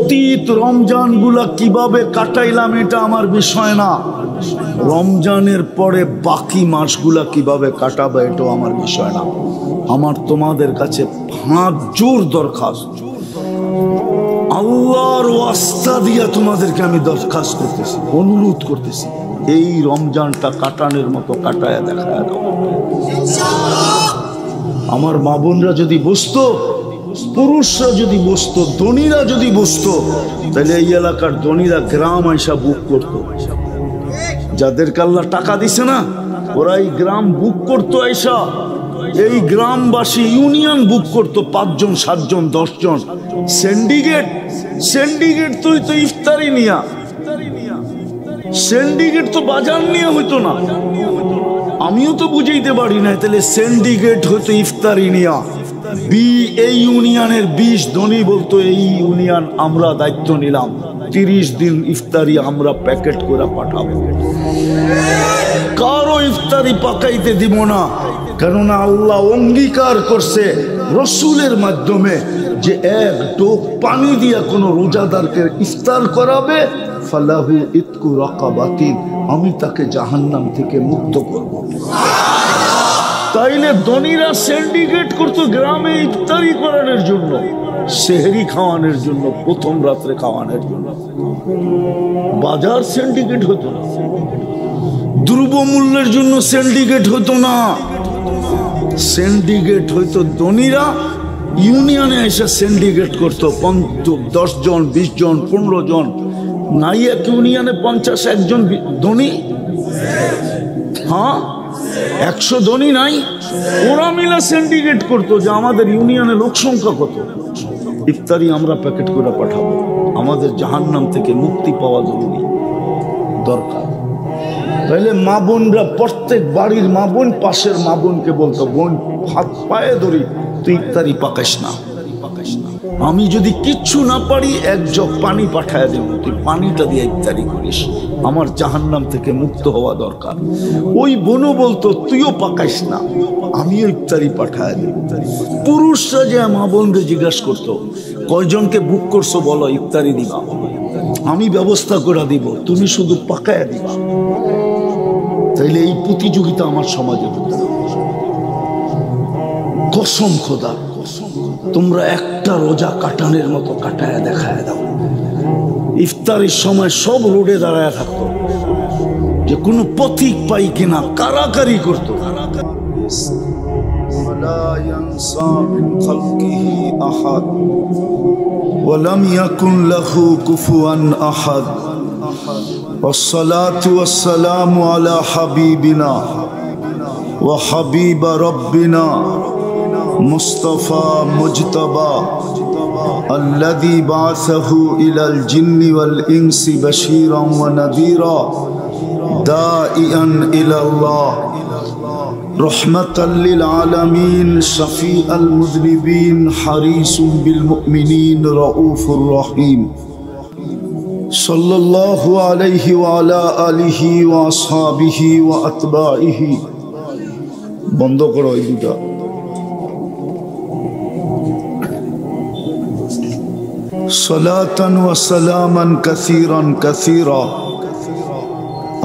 অতীত রমজানগুলা কিভাবে কাটাইলাম এটা আমার বিষয় না, রমজানের পরে বাকি মাসগুলা কিভাবে কাটাবে এটাও আমার বিষয় না। আমার তোমাদের কাছে হাত জোর দরখাস্ত, আল্লাহর ওয়াস্তা দিয়া তোমাদেরকে আমি দরখাস্ত করতেছি, অনুরোধ করতেছি, এই রমজানটা কাটানোর মতো কাটায়া দেখায়া দাও। আমার মা বোনরা যদি বসতো, পুরুষরা যদি বসতো, ধনীরা যদি বসতো, তাহলে এই এলাকার ধনীরা গ্রাম আইসা বুক করতো। যাদেরকে আল্লাহ টাকা দিছে না, ওরা এই গ্রাম বুক করতো আইসা, এই গ্রামবাসী ইউনিয়ন বুক করতো, 5 জন 7 জন 10 জন। সিন্ডিকেট তুই তো ইফতারি নিয়া, সিন্ডিকেট তো বাজার নিয়ে হইতো না। আমিও তো বুঝাইতে পারি না, তাহলে সিন্ডিকেট হইতো ইফতারি নিয়া। এই ইউনিয়নের 20 ধনী বলতো, এই ইউনিয়ন আমরা দায়িত্ব নিলাম, 30 দিন ইফতারি আমরা প্যাকেট করে পাঠাবো, কারো ইফতারি পাকাইতে দিব না। কেননা আল্লাহ অঙ্গীকার করছে রসুলের মাধ্যমে যে এক টোপ পানি দিয়া কোনো রোজাদারকে ইফতার করাবে, ফালাহু ইতকু রাকাবাতিন, আমি তাকে জাহান্নাম থেকে মুক্ত করব। তাইলে ধনীরা সিন্ডিকেট করতো গ্রামে ইফতারি করানোর জন্য, সেহরি খাওয়ানোর জন্য, প্রথম রাত্রে খাওয়ানোর জন্য। বাজার সিন্ডিকেট হতো না, দ্রব্যমূল্যের জন্য সিন্ডিকেট হতো না। সিন্ডিকেট হইতো ধনীরা ইউনিয়নে এসে সিন্ডিকেট করতো, 10 জন 20 জন 15 জন, নাই এক ইউনিয়নে 50-1 জন ধনী, হ্যাঁ 100 ধনী নাই, ওরা মিলে সিন্ডিকেট করতো যে আমাদের ইউনিয়নে লোক সংখ্যা কত, ইফতারি আমরা প্যাকেট করে পাঠাবো, আমাদের জাহান্নাম থেকে মুক্তি পাওয়া জরুরি দরকার। তাইলে মা বোনরা, প্রত্যেক বাড়ির মা বোন পাশের মা বোনকে বলতো, বোন হাত পায়ে ধরি, তুই ইফতারি পাকাইস না, আমি যদি কিচ্ছু না পারি 1 জগ পানি পাঠায় দেব, তুই পানিটা দিয়ে ইফতারি করিস, আমার জাহান্নাম থেকে মুক্ত হওয়া দরকার। ওই বোনও বলতো, তুইও পাকাইস না, আমিও ইফতারি পাঠায় দেব। পুরুষরা যে মা বোনকে জিজ্ঞাসা করতো, কয়জনকে বুক করছো বলো, ইফতারি দিবা, আমি ব্যবস্থা করে দিব, তুমি শুধু পাকায় দিবা। তাইলে এই প্রতিযোগিতা আমার সমাজে হতো। কসম খোদা, তোমরা একটা রোজা কাটানোর মতো কাটায় দেখায় দাও। ইফতারির সময় সব রোডে দাঁড়ায় থাকতো, যে কোনো পথিক পাই কিনা কারাকারি করতো। والصلاة والسلام على حبيبنا وحبيب ربنا مصطفى مجتبى الذي بعثه إلى الجن والإنس بشيرا ونذيرا داعيا إلى الله رحمة للعالمين شفيع المذنبين حريص بالمؤمنين رؤوف رحيم صلى الله عليه وعلى آله وأصحابه وأتباعه বন্ধ করো এই দুটা। صلاة وسلاما كثيرا كثيرا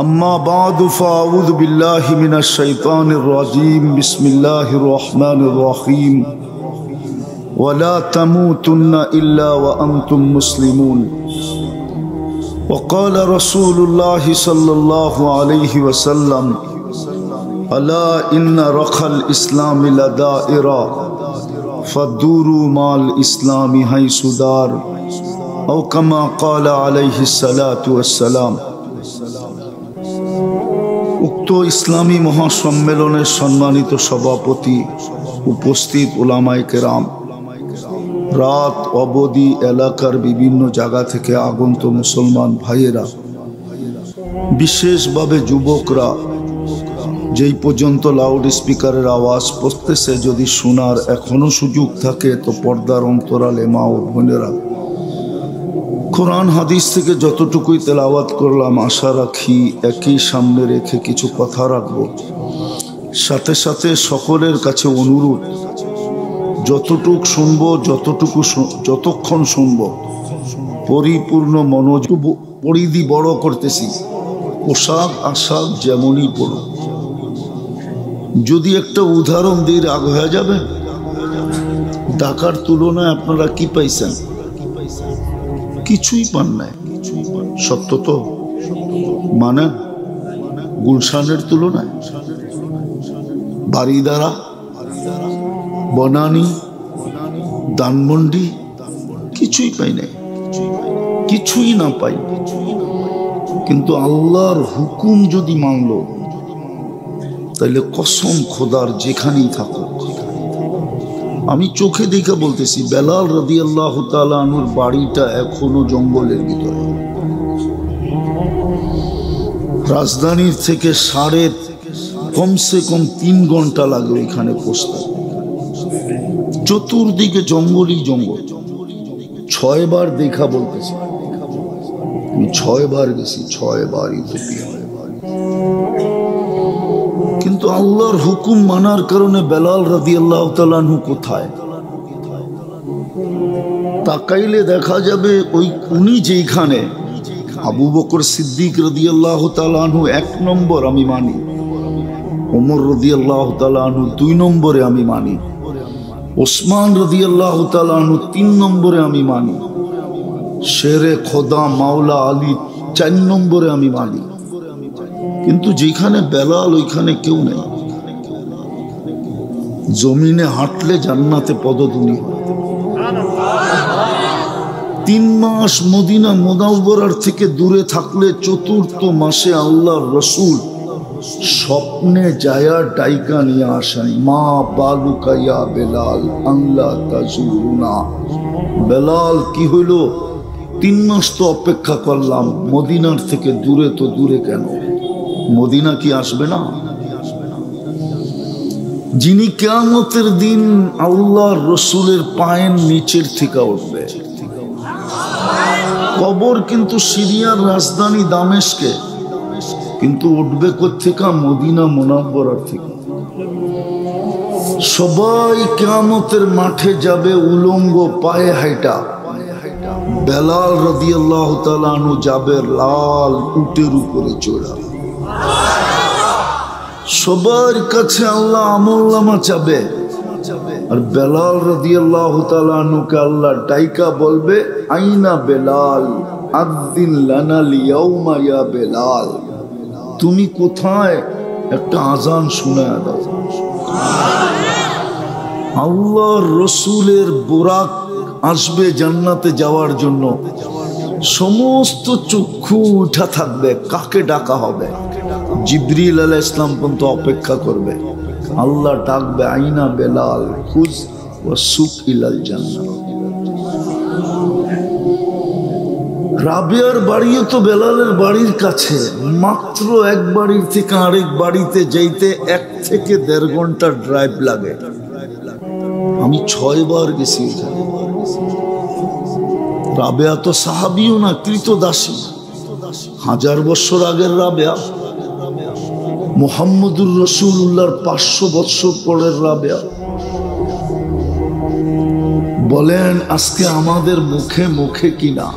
أما بعد فأعوذ بالله من الشيطان الرجيم بسم الله الرحمن الرحيم ولا تموتن إلا وأنتم مسلمون وقال رسول الله صلى الله عليه وسلم ألا إن رخى الإسلام لدائرة فدوروا مع الإسلام حيث دار أو كما قال عليه الصلاة والسلام। উক্ত ইসলামী মহাসম্মেলনের সম্মানিত সভাপতি, উপস্থিত উলামায়ে কেরাম, রাত অবধি এলাকার বিভিন্ন জায়গা থেকে আগন্ত মুসলমান ভাইয়েরা, বিশেষভাবে যুবকরা, যেই পর্যন্ত লাউড স্পিকারের আওয়াজ পড়তেছে, যদি শোনার এখনো সুযোগ থাকে তো পর্দার অন্তরালে মা ও বোনেরা, কোরআন হাদিস থেকে যতটুকুই তেলাওয়াত করলাম, আশা রাখি একই সামনে রেখে কিছু কথা রাখবো। সাথে সাথে সকলের কাছে অনুরোধ, যতটুক শুনবো, যতক্ষণ শুনবো, পরিপূর্ণ মনোযোগ পরিধি বড় করতেছি, পোশাক আশাক যেমনই পড়ো। যদি একটা উদাহরণ দিয়ে রাগ হয়ে যাবে, টাকার তুলনায় আপনারা কি পাইছেন? কিছুই পান নাই। সত্য তো মানে গুলশানের তুলনায় বারিদারা, বনানী, ধানমন্ডি কিছুই পাই নাই, কিছুই না পাই। কিন্তু আল্লাহর হুকুম যদি মানলো, তাইলে কসম খোদার যেখানেই থাকো, আমি চোখে দেখে বলতেছি, বেলাল রাদিয়াল্লাহু তাআলা আনহুর বাড়িটা এখনো জঙ্গলের ভিতরে। রাজধানীর থেকে কমসে কম 3 ঘন্টা লাগে ওইখানে পৌঁছতে। চতুর্দিকে জঙ্গলই জঙ্গল। 6 বার দেখা বলতেছি, আমি 6 বার গেছি, 6 বার ইথিওপিয়া। কিন্তু আল্লাহর হুকুম মানার কারণে বেলাল রাদিয়াল্লাহু তাআলা আনহু কোথায়? তাকাইলে দেখা যাবে উনি যেখানে, আবু বকর সিদ্দিক রাদিয়াল্লাহু তাআলা আনহু 1 নম্বর আমি মানি, ওমর রাদিয়াল্লাহু তাআলা আনহু 2 নম্বরে আমি মানি, ওসমান রাদিয়াল্লাহু তাআলা আনহু 3 নম্বরে আমি মানি, শেরে খোদা মাওলা আলী 4 নম্বরে আমি মানি। কিন্তু যেখানে বেলাল ওইখানে কেউ নেই। জমিনে হাঁটলে জান্নাতে পদধূলি হয়। 3 মাস মদিনা মুনাওয়ারার থেকে দূরে থাকলে 4th মাসে আল্লাহর রসুল স্বপ্নে যায়া ডাইকা নিয়ে আসেন, মা বালুকা ইয়া বেলাল আল্লাহ তাজুরুনা। বেলাল কি হইল? 3 মাস তো অপেক্ষা করলাম, মদিনার থেকে দূরে তো দূরে কেন? মদিনা কি আসবে না? যিনি কিয়ামতের দিন আল্লাহর রসুলের পায়ের নিচের থেকে উঠবে। কবর কিন্তু সিরিয়ার রাজধানী দামেস্কে, কিন্তু উঠবে কোত্থেকে? মদিনা মুনাওয়ারার থেকে। সবাই কিয়ামতের মাঠে যাবে উলঙ্গ পায়ে হাইটা। বেলাল রাদিয়াল্লাহু তাআলা আনহু যাবে লাল উটের উপরে চড়া। সবার কাছে আল্লাহ আমলনামা চাবে, আর বেলাল রাদিয়াল্লাহু তাআলা আনহুকে আল্লাহ ডাইকা বলবে, আইনা বেলাল আযদিন লানা লিয়াউমা ইয়া বেলাল, তুমি কোথায়? একটা আজান শোনায় দাও। আল্লাহর রসুলের বোরাক আসবে জান্নাতে যাওয়ার জন্য। সমস্ত চক্ষু উঠা থাকবে, কাকে ডাকা হবে? জিবরিল আলাইহিস সালাম পর্যন্ত অপেক্ষা করবে। আল্লাহ ডাকবে, আইনা বেলাল খুজ ওয়া সুক ইলাল জান্নাহ। রাবিয়ার বাড়িও তো বেলালের বাড়ির কাছে, মাত্র এক বাড়ির থেকে আরেক বাড়িতে যাইতে 1 থেকে 1.5 ঘন্টার ড্রাইভ লাগে। আমি 6 বার গেছি। রাবেয়া তো সাহাবিও না, কৃতদাসী। 1000 বছর আগের রাবেয়া, মুহাম্মদুর রাসূলুল্লাহর 500 বছর পরের রাবেয়া। বলেন আজকে আমাদের মুখে মুখে কিনা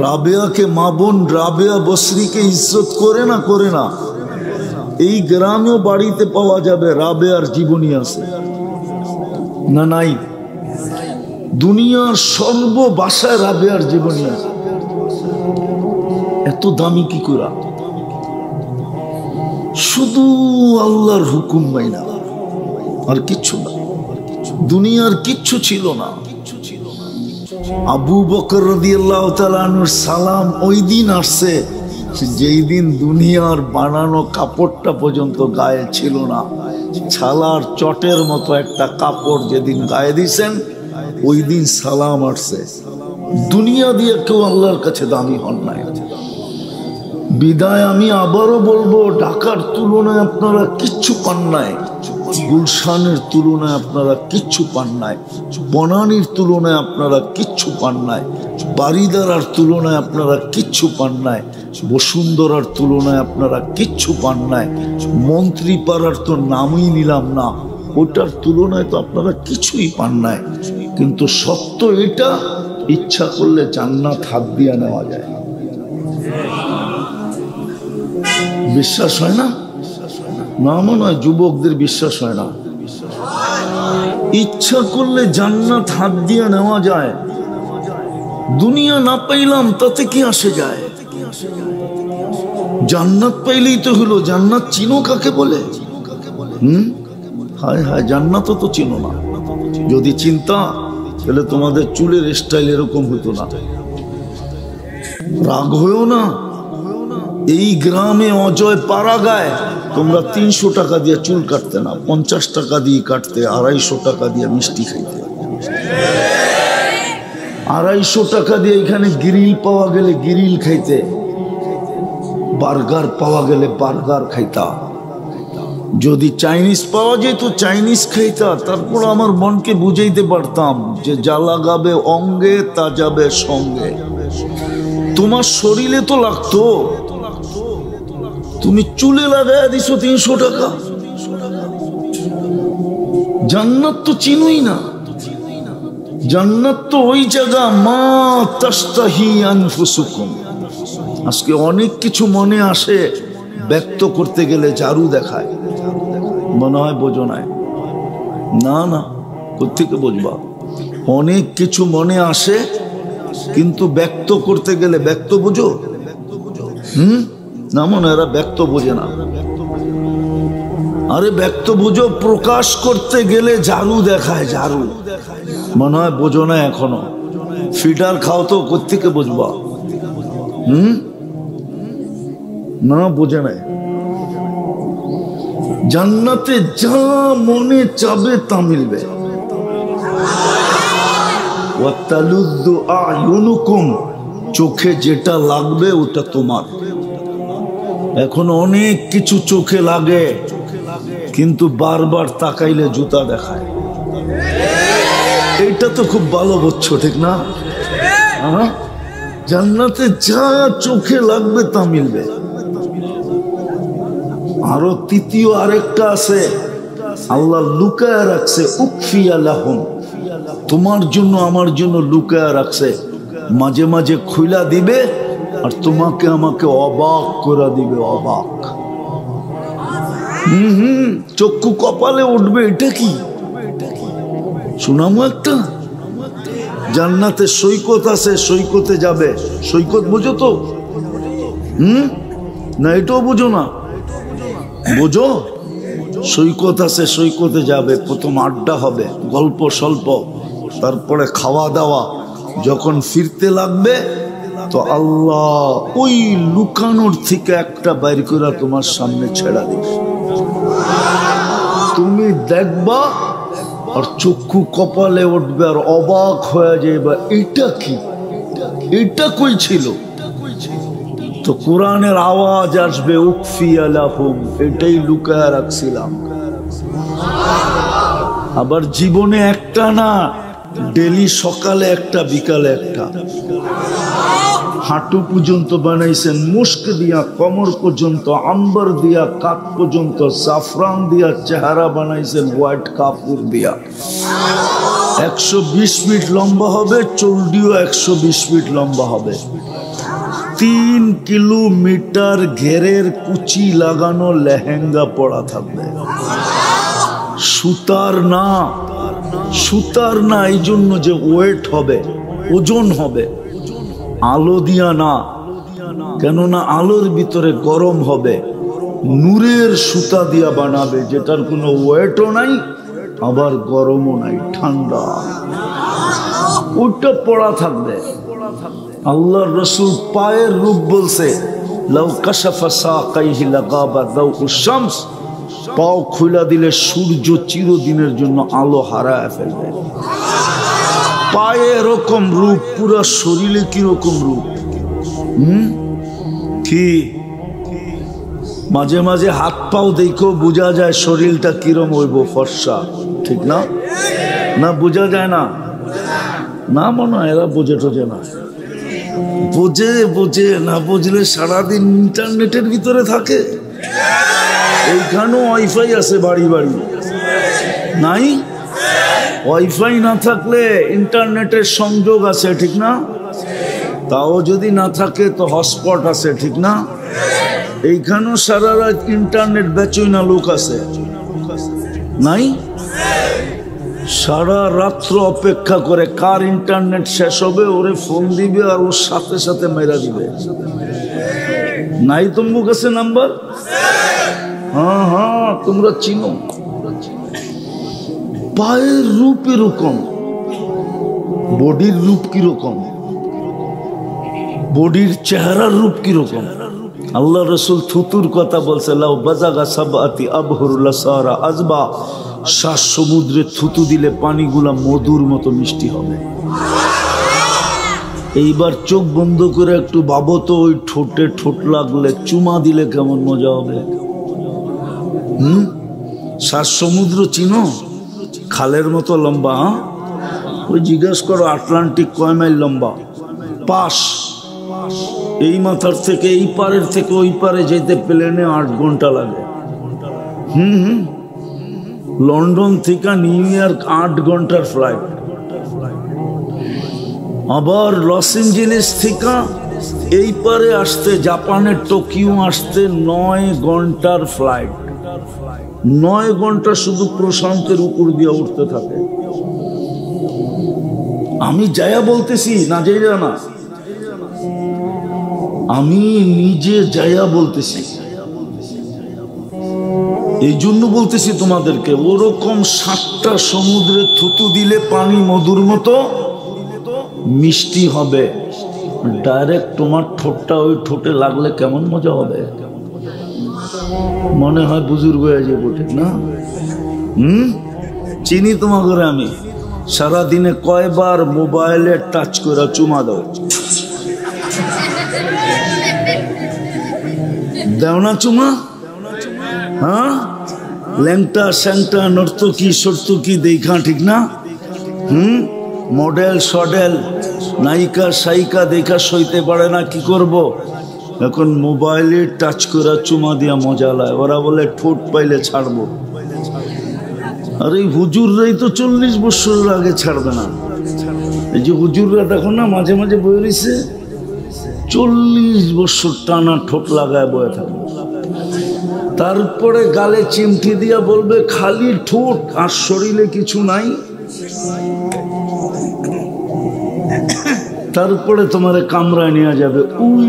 রাবেয়াকে মা বোন রাবেয়া বসরিকে ইজ্জত করে না? করে না? এই গ্রামেও বাড়িতে পাওয়া যাবে রাবেয়ার জীবনী আছে না? নাই? দুনিয়ার সর্ব ভাষায় রাবেয়ার জীবনী আছে। এত দামি কি করে? শুধু আল্লাহর হুকুম মাইনা, আর কিচ্ছু না। দুনিয়ার কিচ্ছু ছিল না। আবু বকর রাদিয়াল্লাহু তাআলা আনহুর সালাম ওই দিন আসছে যেই দিন দুনিয়ার বানানো কাপড়টা পর্যন্ত গায়ে ছিল না। ছালার চটের মতো একটা কাপড় যেদিন গায়ে দিয়েছেন, ওই দিন সালাম আসছে। দুনিয়া দিয়ে কেউ আল্লাহর কাছে দামি হন নাই। বিদায় আমি আবারও বলবো, ঢাকার তুলনায় আপনারা কিচ্ছু পান নাই, গুলশানের তুলনায় আপনারা কিচ্ছু পান নাই, বনানীর তুলনায় আপনারা কিচ্ছু পান নাই, বারিদারার তুলনায় আপনারা কিচ্ছু পান নাই, বসুন্ধরার তুলনায় আপনারা কিচ্ছু পান নাই, মন্ত্রীপাড়ার তো নামই নিলাম না, ওটার তুলনায় তো আপনারা কিছুই পান নাই। কিন্তু সত্য এটা, ইচ্ছা করলে জান্নাত হাত দিয়ে নেওয়া যায়। বিশ্বাস হয় না? না মনে হয় যুবকদের বিশ্বাস হয় না। ইচ্ছা করলে জান্নাত হাত দিয়ে নেওয়া যায়। দুনিয়া না পাইলাম তাতে কি আসে যায়? জান্নাত পাইলেই তো হলো। জান্নাত চিনো কাকে বলে? হায় হায়, জান্নাতও তো চিনো না। যদি চিন্তা তাহলে তোমাদের চুলের স্টাইল এরকম হতো না। রাগ হয়েও না। এই গ্রামে অজয় পাড়া গায় তোমরা 300 টাকা দিয়ে চুল কাটতে না, 50 টাকা দিয়ে কাটতে, 250 টাকা দিয়ে মিষ্টি খাইতে। 250 টাকা দিয়ে এখানে গ্রিল পাওয়া গেলে গ্রিল খাইতে, বার্গার পাওয়া গেলে বার্গার খাইতা। যদি চাইনিজ পাওয়া যেত চাইনিজ খাইতা। তারপর আমার মনকে বুঝাইতে পারতাম যে যা লাগাবে অঙ্গে তা যাবে সঙ্গে। তোমার শরীরে তো লাগতো, তুমি চুলে লাগায় দিছো 300 টাকা। জান্নাত তো চিনোই না। জান্নাত তো ওই জায়গা মা তাস্তাহি আনফুসুকুম। আজকে অনেক কিছু মনে আসে, ব্যক্ত করতে গেলে ঝাড়ু দেখায়। মনে হয় বোঝো নাই? না না, কোত্থেকে বুঝবা? অনেক কিছু মনে আসে কিন্তু ব্যক্ত করতে গেলে, ব্যক্ত বুঝো? না মনে এরা ব্যক্ত বোঝে না। আরে ব্যক্ত বুঝো, প্রকাশ করতে গেলে ঝাড়ু দেখায়, ঝাড়ু। মনে হয় বোঝো না এখনো। ফিডার খাও তো কোত্থেকে বুঝবা? না বোঝে নাই। জান্নাতে যা মনে চাবে তা মিলবে। ওয়াতালুদ্দু আয়ুনুকুম, চোখে যেটা লাগবে ওটা তোমার। এখন অনেক কিছু চোখে লাগে কিন্তু বারবার তাকাইলে জুতা দেখায়। এইটা তো খুব ভালো বুঝছো, ঠিক না? জান্নাতে যা চোখে লাগবে তা মিলবে। আরো তৃতীয় আরেকটা আছে, আল্লাহ লুকায়া রাখছে, উকফিয়া লাহুম, তোমার জন্য আমার জন্য লুকায়া রাখছে। মাঝে মাঝে খুইলা দিবে আর তোমাকে আমাকে অবাক করে দিবে, অবাক। চক্ষু কপালে উঠবে। এটা কি শোনামো একটা? জান্নাতে সৈকত আছে, সৈকতে যাবে। সৈকত বুঝো তো? না এটাও বুঝো না? বুঝো? সৈকত আছে, সৈকতে যাবে। প্রথম আড্ডা হবে, গল্প স্বল্প, তারপরে খাওয়া দাওয়া। যখন ফিরতে লাগবে তো আল্লাহ ওই লুকানোর থেকে একটা বাইর করে তোমার সামনে ছেড়া দিবে। তুমি দেখবা আর চক্ষু কপালে উঠবে আর অবাক হয়ে যাবে, এটা কি, এটা কই ছিল? তো কোরআনের আওয়াজ আসবে, উকফিয়া লাহুম, এটাই লুকায়া রাখছিলাম। আবার জীবনে একটা না, ডেলি সকালে একটা বিকালে একটা। হাঁটু পর্যন্ত বানাইছেন মুস্ক দিয়া, কমর পর্যন্ত আম্বার দিয়া, কাপ পর্যন্ত জাফরান দিয়া, চেহারা বানাইছেন হোয়াইট কাপড় দিয়া। 120 ফিট লম্বা হবে, চুলডিও 120 ফিট লম্বা হবে। 3 কিলোমিটার ঘেরের কুচি লাগানো লেহেঙ্গা পরা থাকবে। সুতার না, সুতার না, এই জন্য যে ওয়েট হবে, ওজন হবে। আলো দিয়া না, কেননা আলোর ভিতরে গরম হবে। নূরের সুতা দিয়া বানাবে, যেটার কোনো ওয়েটও নাই আবার গরমও নাই, ঠান্ডা। ওটা পড়া থাকবে। আল্লাহর রাসূল পায়ের রূপ বলছে, লাউ কাশাফা সাকাইহি লাগাবা দাউস শামস, পাও খুলে দিলে সূর্য চিরদিনের জন্য আলো হারায় ফেলবে। পায়ে এরকম রূপ, পুরা শরীরে কিরকম রূপ। কি মাঝে মাঝে হাত পাও দেখো বোঝা যায় শরীরটা কিরম হইব, ফর্সা, ঠিক না? না বোঝা যায় না? না মনে হয় এরা বোঝে টোঝে না। বোঝে, বোঝে না। বুঝলে সারাদিন ইন্টারনেটের ভিতরে থাকে। এইখানেও ওয়াইফাই আছে বাড়ি বাড়ি, নাই? ওয়াইফাই না থাকলে ইন্টারনেটের সংযোগ আছে, ঠিক না? তাও যদি না থাকে তো হটস্পট আছে, ঠিক না? এইখানেও সারা রাত ইন্টারনেট বেচই না লোক আছে, নাই? সারা রাত্র অপেক্ষা করে কার ইন্টারনেট শেষ হবে, ওরে ফোন দিবে আর ওর সাথে সাথে মেরা দিবে। নাই তোমার কাছে নাম্বার? হ্যাঁ হ্যাঁ, তোমরা চিনো। পায়ের রূপ এরকম, বডির রূপ কিরকম, বডির চেহারার রূপ কিরকম। আল্লাহ রসুল থুতুর কথা বলছে, লাউ বাজাগা সাবাতি আবহুরুল্লাহ সারা আজবা, 7 সমুদ্রে থুতু দিলে পানিগুলা মধুর মতো মিষ্টি হবে। এইবার চোখ বন্ধ করে একটু ভাবো তো, ওই ঠোঁটে ঠোঁট লাগলে চুমা দিলে কেমন মজা হবে। 7 সমুদ্র চিনো? খালের মতো লম্বা। ওই জিজ্ঞাসা করো আটলান্টিক কয় মাইল লম্বা? 5। এই মাথার থেকে এই পারের থেকে ওই পারে যেতে প্লেনে 8 ঘন্টা লাগে। লন্ডন থেকে নিউ ইয়র্ক 8 ঘন্টার ফ্লাইট। আবার লস এঞ্জেলেস থেকে এই পারে আসতে, জাপানের টোকিও আসতে 9 ঘন্টার ফ্লাইট। 9 ঘন্টা শুধু প্রশান্তের উপর দিয়ে উঠতে থাকে। আমি যায়া বলতেছি না, যাইয়া না, আমি নিজে যায়া বলতেছি। এই জন্য বলতেছি তোমাদেরকে, ওরকম 7টা সমুদ্রে থুতু দিলে পানি মধুর মতো মিষ্টি হবে। ডাইরেক্ট তোমার ঠোঁটটা ওই ঠোঁটে লাগলে কেমন মজা হবে। মনে হয় বুজুর্গ হয়ে যাবো, ঠিক না? চিনি তোমাকে আমি। সারাদিনে কয়বার মোবাইলে টাচ করে চুমা দাও? দেও না চুমা? হ্যাঁ, ল্যাংটা স্যাংটা নর্তকী সর্তকী দেখা, ঠিক না? মডেল সডেল নায়িকা সাইকা দেখা সইতে পারে না, কি করব? এখন মোবাইলে টাচ করে চুমা দিয়া মজা লায়। ওরা বলে ঠোঁট পাইলে ছাড়বো। আর এই হুজুররাই তো 40 বছরের আগে ছাড়বে না। এই যে হুজুররা দেখো না, মাঝে মাঝে বয়ে রয়েছে, 40 বছর টানা ঠোঁট লাগায় বয়ে থাকবে। তারপরে গালে চিমটি দিয়া বলবে খালি ঠোঁট, আর শরীরে কিছু নাই। তারপরে তোমারে কামরায় নিয়ে যাবে, ওই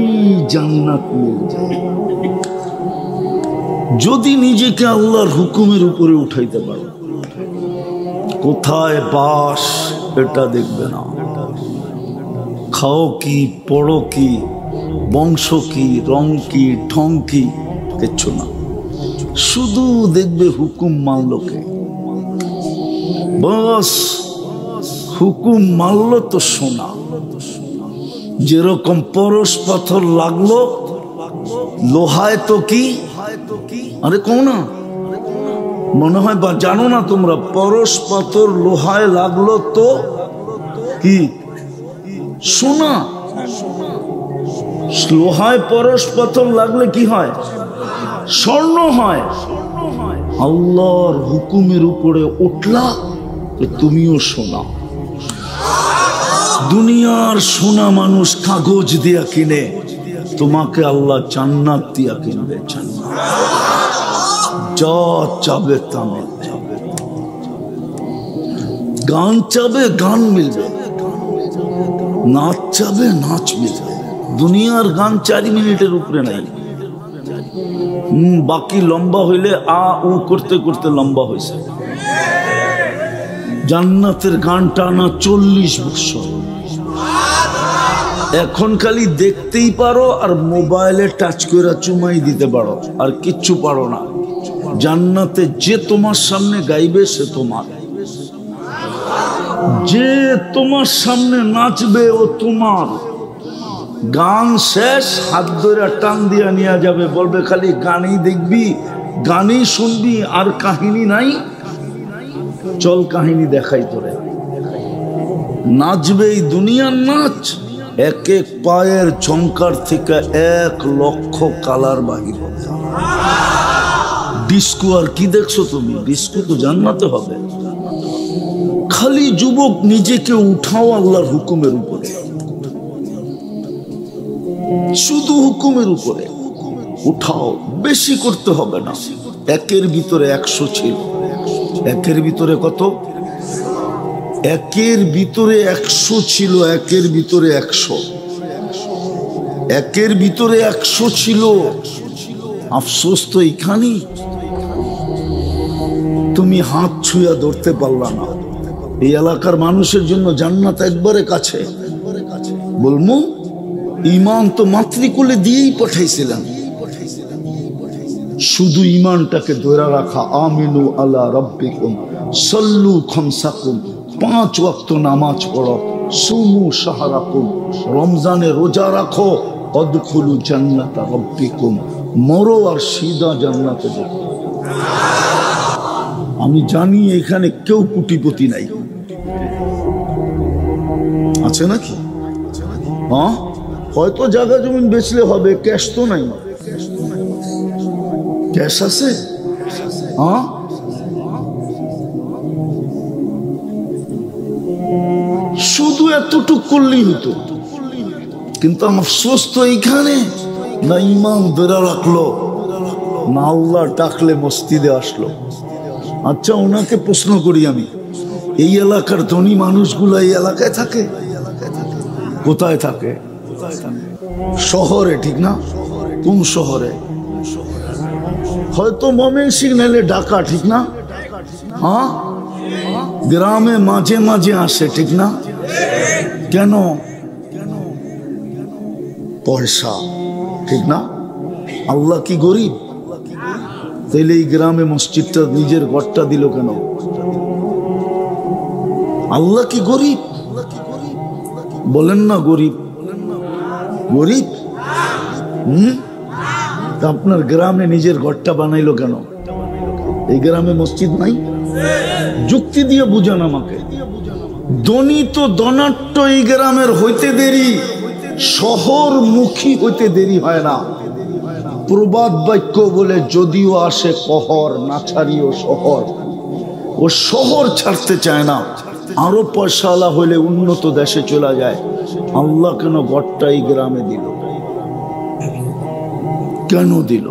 জান্নাত নিয়ে যাবে। যদি নিজেকে আল্লাহর হুকুমের উপরে উঠাইতে পারো, কোথায় বাস এটা দেখবে না। খাও কি, পড়ো কি, বংশ কি, রং কি, ঢং কি, কিচ্ছু না। শুধু দেখবে হুকুম মানল কে। বস হুকুম মানল তো সোনা। যেরকম পরশ পাথর লাগলো লোহায় তো কি, আরে কও না, মনে হয় বা জানো না তোমরা, পরশ পাথর লোহায় লাগলো তো কি সোনা। লোহায় পরশ পাথর লাগলে কি হয়? স্বর্ণ হয়। আল্লাহর হুকুমের উপরে উঠলা তো তুমিও সোনা। দুনিয়ার সোনা মানুষ কাগজ দিয়া কিনে, তোমাকে আল্লাহ জান্নাত দিয়া কিনবে। যা চাবে তা মিলবে। গান চাবে গান মিলবে, নাচ চাবে নাচ মিলবে। দুনিয়ার গান 4 মিনিটের উপরে নাই। বাকি লম্বা হইলে আ উ করতে করতে লম্বা হয়েছে। জান্নাতের গান টানা 40 বছর। এখন খালি দেখতেই পারো আর মোবাইলে টাচ করে চুমাই দিতে পারো, আর কিচ্ছু পারো না। জান্নাতে যে তোমার সামনে গাইবে সে তোমার, যে তোমার সামনে নাচবে ও তোমার। গান শেষ, হাত ধরে টান দিয়া নিয়ে যাবে, বলবে খালি গানই দেখবি, গানই শুনবি, আর কাহিনী নাই। চল কাহিনী দেখাই তোরে। নাচবে এই দুনিয়ার নাচ। এক এক পায়ের ঝংকার থেকে 1 লক্ষ কালার বাহির হবে। ডিস্কো আর কি দেখছো তুমি? ডিস্কো তো জান্নাতে হবে। খালি যুবক নিজেকে উঠাও আল্লাহর হুকুমের উপরে, শুধু হুকুমের উপরে উঠাও, বেশি করতে হবে না। একের ভিতরে 100 ছিল, একের ভিতরে কত? একের ভিতরে 100 ছিল, একের ভিতরে 100, একের ভিতরে 100 ছিল। আফসোস তো এইখানেই, তুমি হাত ছুঁয়া ধরতে পারলা না। এই এলাকার মানুষের জন্য জান্নাত একবারে কাছে। বলবো ইমান তো মাতৃকুলে দিয়েই পাঠাইছিলেন, শুধু ইমানটাকে ধরে রাখা। আমিনু আলা রাব্বিকুম সাল্লু খামসাকুম, 5 ওয়াক্ত নামাজ পড়ো, সুমু শাহরাকুম, রমজানে রোজা রাখো, অদখুলু জান্নাতা রাব্বিকুম, মরো আর সিধা জান্নাতে যাও। আমি জানি এখানে কেউ কোটিপতি নাই, আছে নাকি? হ্যাঁ, হয়তো জায়গা জমিন বেচলে হবে, ক্যাশ তো নাই। ক্যাশ আছে? হ্যাঁ, শুধু এতটুক করলেই হতো। কিন্তু আমার আফসোস তো এইখানে, না ইমাম ধরে রাখলো, না আল্লাহ ডাকলে মসজিদে আসলো। আচ্ছা, ওনাকে প্রশ্ন করি আমি, এই এলাকার ধনী মানুষগুলো এই এলাকায় থাকে? কোথায় থাকে? শহরে, ঠিক না? কোন শহরে? হয়তো ময়মনসিংহ নাইলে ঢাকা, ঠিক না? হ্যাঁ, গ্রামে মাঝে মাঝে আসে, ঠিক না? কেন? পয়সা, ঠিক না? আল্লাহ কি গরিব? তাইলে এই গ্রামে মসজিদটা, নিজের ঘরটা দিল কেন? আল্লাহ কি গরিব? বলেন না গরিব, গরিব। আপনার গ্রামে নিজের ঘরটা বানাইলো কেন? এই গ্রামে মসজিদ নাই? যুক্তি দিয়ে বুঝান আমাকে। ধনী তো ধনাট্য এই গ্রামের হইতে দেরি, শহরমুখী হইতে দেরি হয় না। প্রবাদ বাক্য বলে, যদিও আসে কহর, না ছাড়িও শহর। ও শহর ছাড়তে চায় না, আরো পয়সাওয়ালা হইলে উন্নত দেশে চলে যায়। আল্লাহ কেন ঘরটা এই গ্রামে দিল? কেন দিল?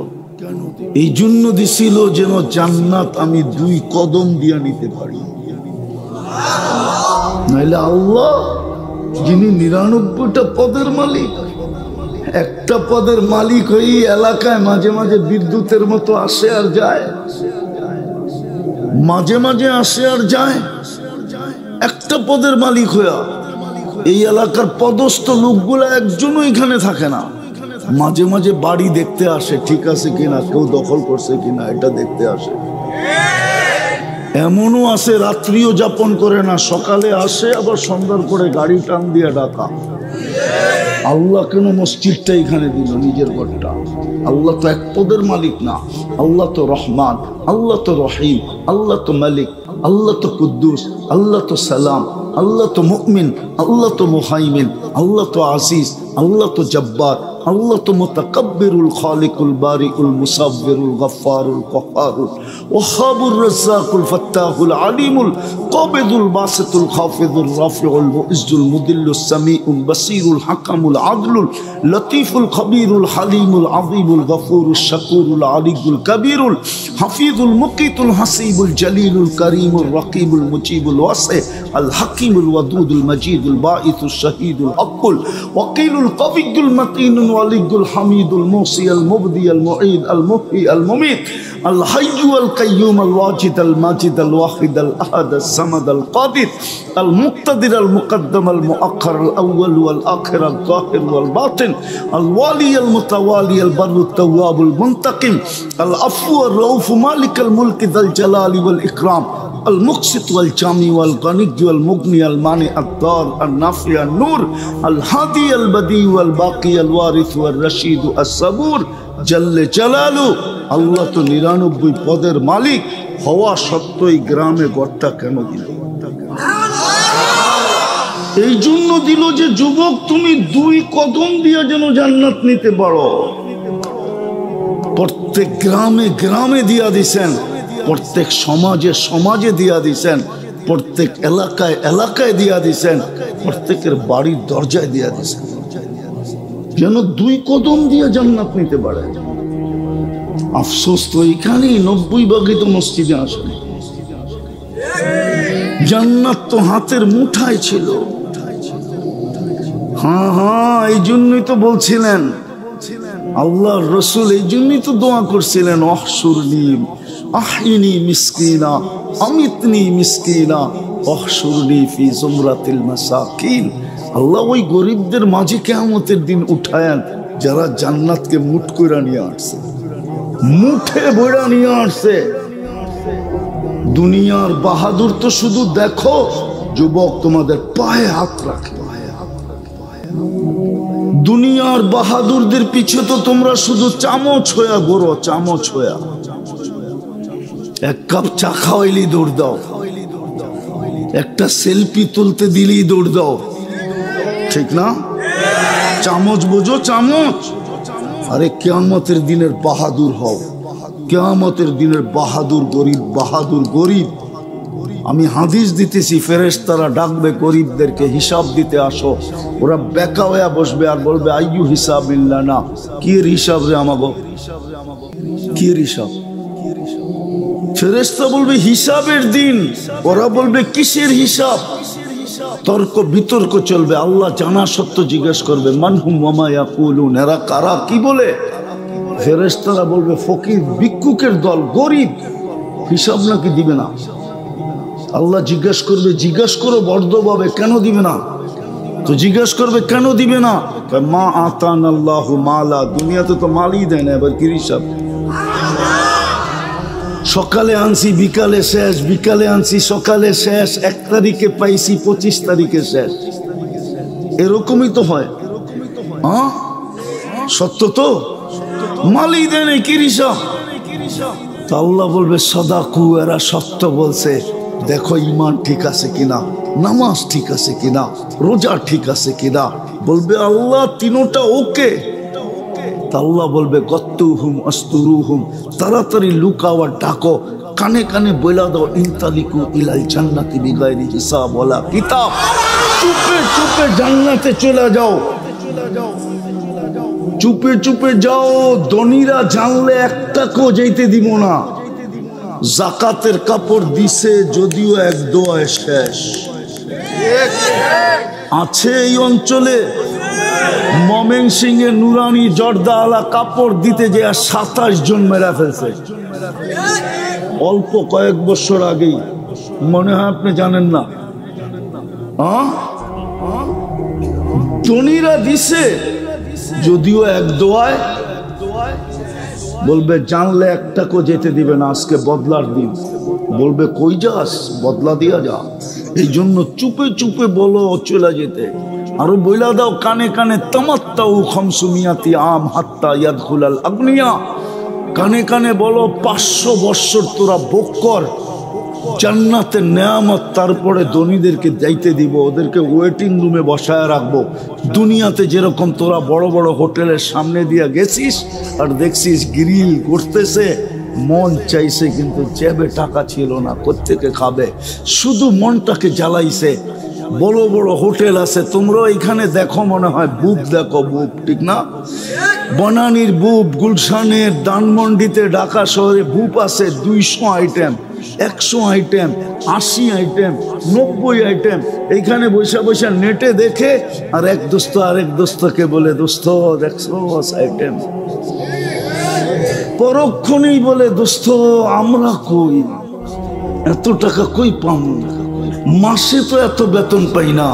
এই জন্য দিছিল যেন জান্নাত আমি 2 কদম দিয়ে নিতে পারি। নাইলে আল্লাহ, যিনি 99টা পদের মালিক, একটা পদের মালিক হয়ে এলাকায় মাঝে মাঝে বিদ্যুতের মতো আসে আর যায়, মাঝে মাঝে আসে আর যায়। একটা পদের মালিক হইয়া এই এলাকার পদস্থ লোকগুলা একজনও এখানে থাকে না। মাঝে মাঝে বাড়ি দেখতে আসে, ঠিক আছে কিনা, কেউ দখল করছে কিনা, এটা দেখতে আসে। এমনও আছে রাত্রিও যাপন করে না, সকালে আসে, আবার সন্ধ্যার পরে গাড়ি টান দিয়ে ডাকা। আল্লাহ কেন মসজিদটা এখানে দিল, নিজের ঘরটা? আল্লাহ তো এক পদের মালিক না। আল্লাহ তো রহমান, আল্লাহ তো রহিম, আল্লাহ তো মালিক, আল্লাহ তো কুদ্দুস, আল্লাহ তো সালাম, আল্লাহ তো মুমিন, আল্লাহ তো মুহাইমিন, আল্লাহ তো আজিজ, আল্লাহ তো জব্বার, আল্লাহ তো মুতাকাব্বিরুল খালিকুল বারিউল মুসাব্বিরুল গফফারুল কহ্হারুল ওয়াহাবুর রাজ্জাকুল ফাত্তাহুল আলিমুল কাবিদুল বাসিতুল খাফিদুর রাফিউল মুইজ্জুল মুদিল্লুস সামিউল বাসিরুল হাকামুল আদলুল লতীফুল খবীরুল হালিমুল আযীমুল গফুরুশ শাকুরুল আলিয়ুল কবীরুল হাফিজুল মুকিতুল হাসিবুল জলিলুল করিমুর রকিবুল মুজিবুল ওয়াসি আল হাকিমুল ওয়াদুদুল মজিদুল বাঈসুশ শাহীদুল হকুল ওয়াকিলুল কবিয়ুল মাতিনুল ওয়ালিয়ুল হামিদুল মুসি আল মুবদি আল মুঈদ আল মুহয়ি আল মুমীত আল হাইয়্যু আল কাইয়্যুম আল ওয়াজিদ আল মাজিদ আল ওয়াহিদ আল আহাদ আল সামাদ আল কাদির আল মুক্তাদির আল মুকদ্দম আল মুআক্খার আল আউয়াল ওয়াল আখির আল যাহির ওয়াল বাতিন আল ওয়ালি আল মুতাওয়ালি আল বাররু তাওয়াব আল মুনতাকিম আল আফু আর রাউফ মালিক আল মুলক যাল জালালি ওয়াল ইকরাম المقسط والجامع والغني والمغني المانع الضار النافع النور الهادي البديع والباقي الوارث والرشيد الصبور جل جلاله। আল্লাহ তো 99 পদের মালিক হওয়া সত্ত্বেও গ্রামে ঘরটা কেন দিল? এই জন্য দিল যে যুবক, তুমি 2 কদম দিয়ে যেন জান্নাত নিতে পারো। প্রত্যেক গ্রামে গ্রামে দিয়া দিছেন, প্রত্যেক সমাজে সমাজে দিয়া দিছেন। প্রত্যেক এলাকায় এলাকায় দিয়া দিছেন, প্রত্যেকের বাড়ির দরজায় দিয়া দিছেন, যেন 2 কদম দিয়ে জান্নাত নিতে পারে। আফসোস তো এখানেই 90% তো মসজিদে আসে। জান্নাত তো হাতের মুঠায় ছিল। হ্যাঁ, এই জন্যই তো বলছিলেন আল্লাহর রাসূল, এই জন্যই তো দোয়া করছিলেন, অহশুরনি আহিনি মিসকিনা আমিতনি মিসকিনা অহশুরনি ফি জুমরাতিল মাসাকিন। আল্লাহ ওই গরিবদের মাঝে কিয়ামতের দিন উঠায়েন যারা জান্নাতকে মুঠ কইরা নিয়ে আসছে, মুঠে বইরা নিয়ে আসছে। দুনিয়ার বাহাদুর তো শুধু দেখো, যুবক তোমাদের পায়ে হাত রাখে। দুনিয়ার বাহাদুরদের পিছে তো তোমরা শুধু চামচ হইয়া ঘোরো, চামচ হইয়া। 1 কাপ চা খাওয়াইলেই দৌড় দাও, একটা সেলফি তুলতে দিলেই দৌড় দাও, ঠিক না? চামচ বোঝো, চামচ। আরে কিয়ামতের দিনের বাহাদুর হও, কিয়ামতের দিনের বাহাদুর গরিব, বাহাদুর গরিব। আমি হাদিস দিতেছি, ফেরেশতারা ডাকবে গরিবদেরকে, হিসাব দিতে আসো। ওরা বেকা হইয়া বসবে আর বলবে আইয়ু হিসাবিল্লানা, কি হিসাব রে আমাগো, কি হিসাব? ফেরেশতা বলবে হিসাবের দিন, ওরা বলবে কিসের হিসাব? তর্ক বিতর্ক চলবে। আল্লাহ জানা সত্য জিজ্ঞেস করবে মানহুম ওয়া মা ইয়াকুলুন, এরা কারা, কি বলে? ফেরেশতারা বলবে ফকির ভিক্ষুকের দল, গরিব, হিসাব নাকি দিবে না? আল্লাহ জিজ্ঞেস করবে, জিজ্ঞেস করো বর্ধভাবে, কেন দিবে না? তো জিজ্ঞেস করবে কেন দিবে না? মা আতান আল্লাহু মালা, দুনিয়াতে তো মালই দেয় না, এবার কি হিসাব? সকালে আনছি বিকালে শেষ, বিকালে আনছি সকালে শেষ, 1 তারিখে পাইছি 25 তারিখে শেষ। এরকমই তো হয়। হ্যাঁ, সত্য তো, মালই দেয় না, কি হিসাব? তো আল্লাহ বলবে সাদাকু, এরা সত্য বলছে, দেখো ইমান ঠিক আছে কিনা, নামাজ ঠিক আছে কিনা, রোজা ঠিক আছে কিনা। বলবে আল্লাহ তিনোটা ওকে। আল্লাহ বলবে গত্তুহুম আস্তুরুহুম, তাড়াতাড়ি লুকাও আর ডাকো, কানে কানে বইলা দাও ইনতালিকু ইলাল জান্নাতি বিগাইরি হিসাব ওয়ালা কিতাব। চুপে চুপে জান্নাতে চলে যাও, চুপে চুপে যাও। ধনীরা জানলে একটাকেও যেতে দিব না। জাকাতের কাপড় দিছে যদিও 1 দোয়ায় শেষ আছে এই অঞ্চলে। ময়মনসিংহে নুরানি জর্দা আলা কাপড় দিতে যে 27 জন মেরা ফেলছে, অল্প কয়েক বছর আগেই। মনে হয় আপনি জানেন না। ধনীরা দিছে যদিও 1 দোয়ায়, বলবে জানলে একটাকেও যেতে দিবে না, আজকে বদলার দিন। বলবে কই যাস, বদলা দিয়া যা। এই জন্য চুপে চুপে বলো চলে যেতে। আরো বইলা দাও কানে কানে তামাত্তাউ খামসুমিয়াতি আম হাত্তা ইয়াদখুলাল আগনিয়া, কানে কানে বলো 500 বছর তোরা ভোগ কর জান্নাতের নেয়ামত, তারপরে ধনীদেরকে যাইতে দিব, ওদেরকে ওয়েটিং রুমে বসায় রাখবো। দুনিয়াতে যেরকম তোরা বড় বড় হোটেলের সামনে দিয়া গেছিস আর দেখছিস গ্রিল করতেছে, মন চাইছে কিন্তু জেবে টাকা ছিল না, কোত্থেকে খাবে, শুধু মনটাকে জ্বালাইছে। বড় বড় হোটেল আছে, তোমরা এখানে দেখো, মনে হয় বুক দেখো, বুক ঠিক না? বনানীর বুপ, গুলশানের, ধানমন্ডিতে, ঢাকা শহরে বুপ আছে 200 আইটেম, 100 আইটেম, 80 আইটেম, 90 আইটেম। এইখানে বৈশা বৈশা নেটে দেখে আর এক দোস্ত আরেক দোস্তকে বলে দোস্ত 100 আইটেম, পরক্ষণেই বলে দোস্ত আমরা কই, এত টাকা কই পাম, মাসে তো এত বেতন পাই না।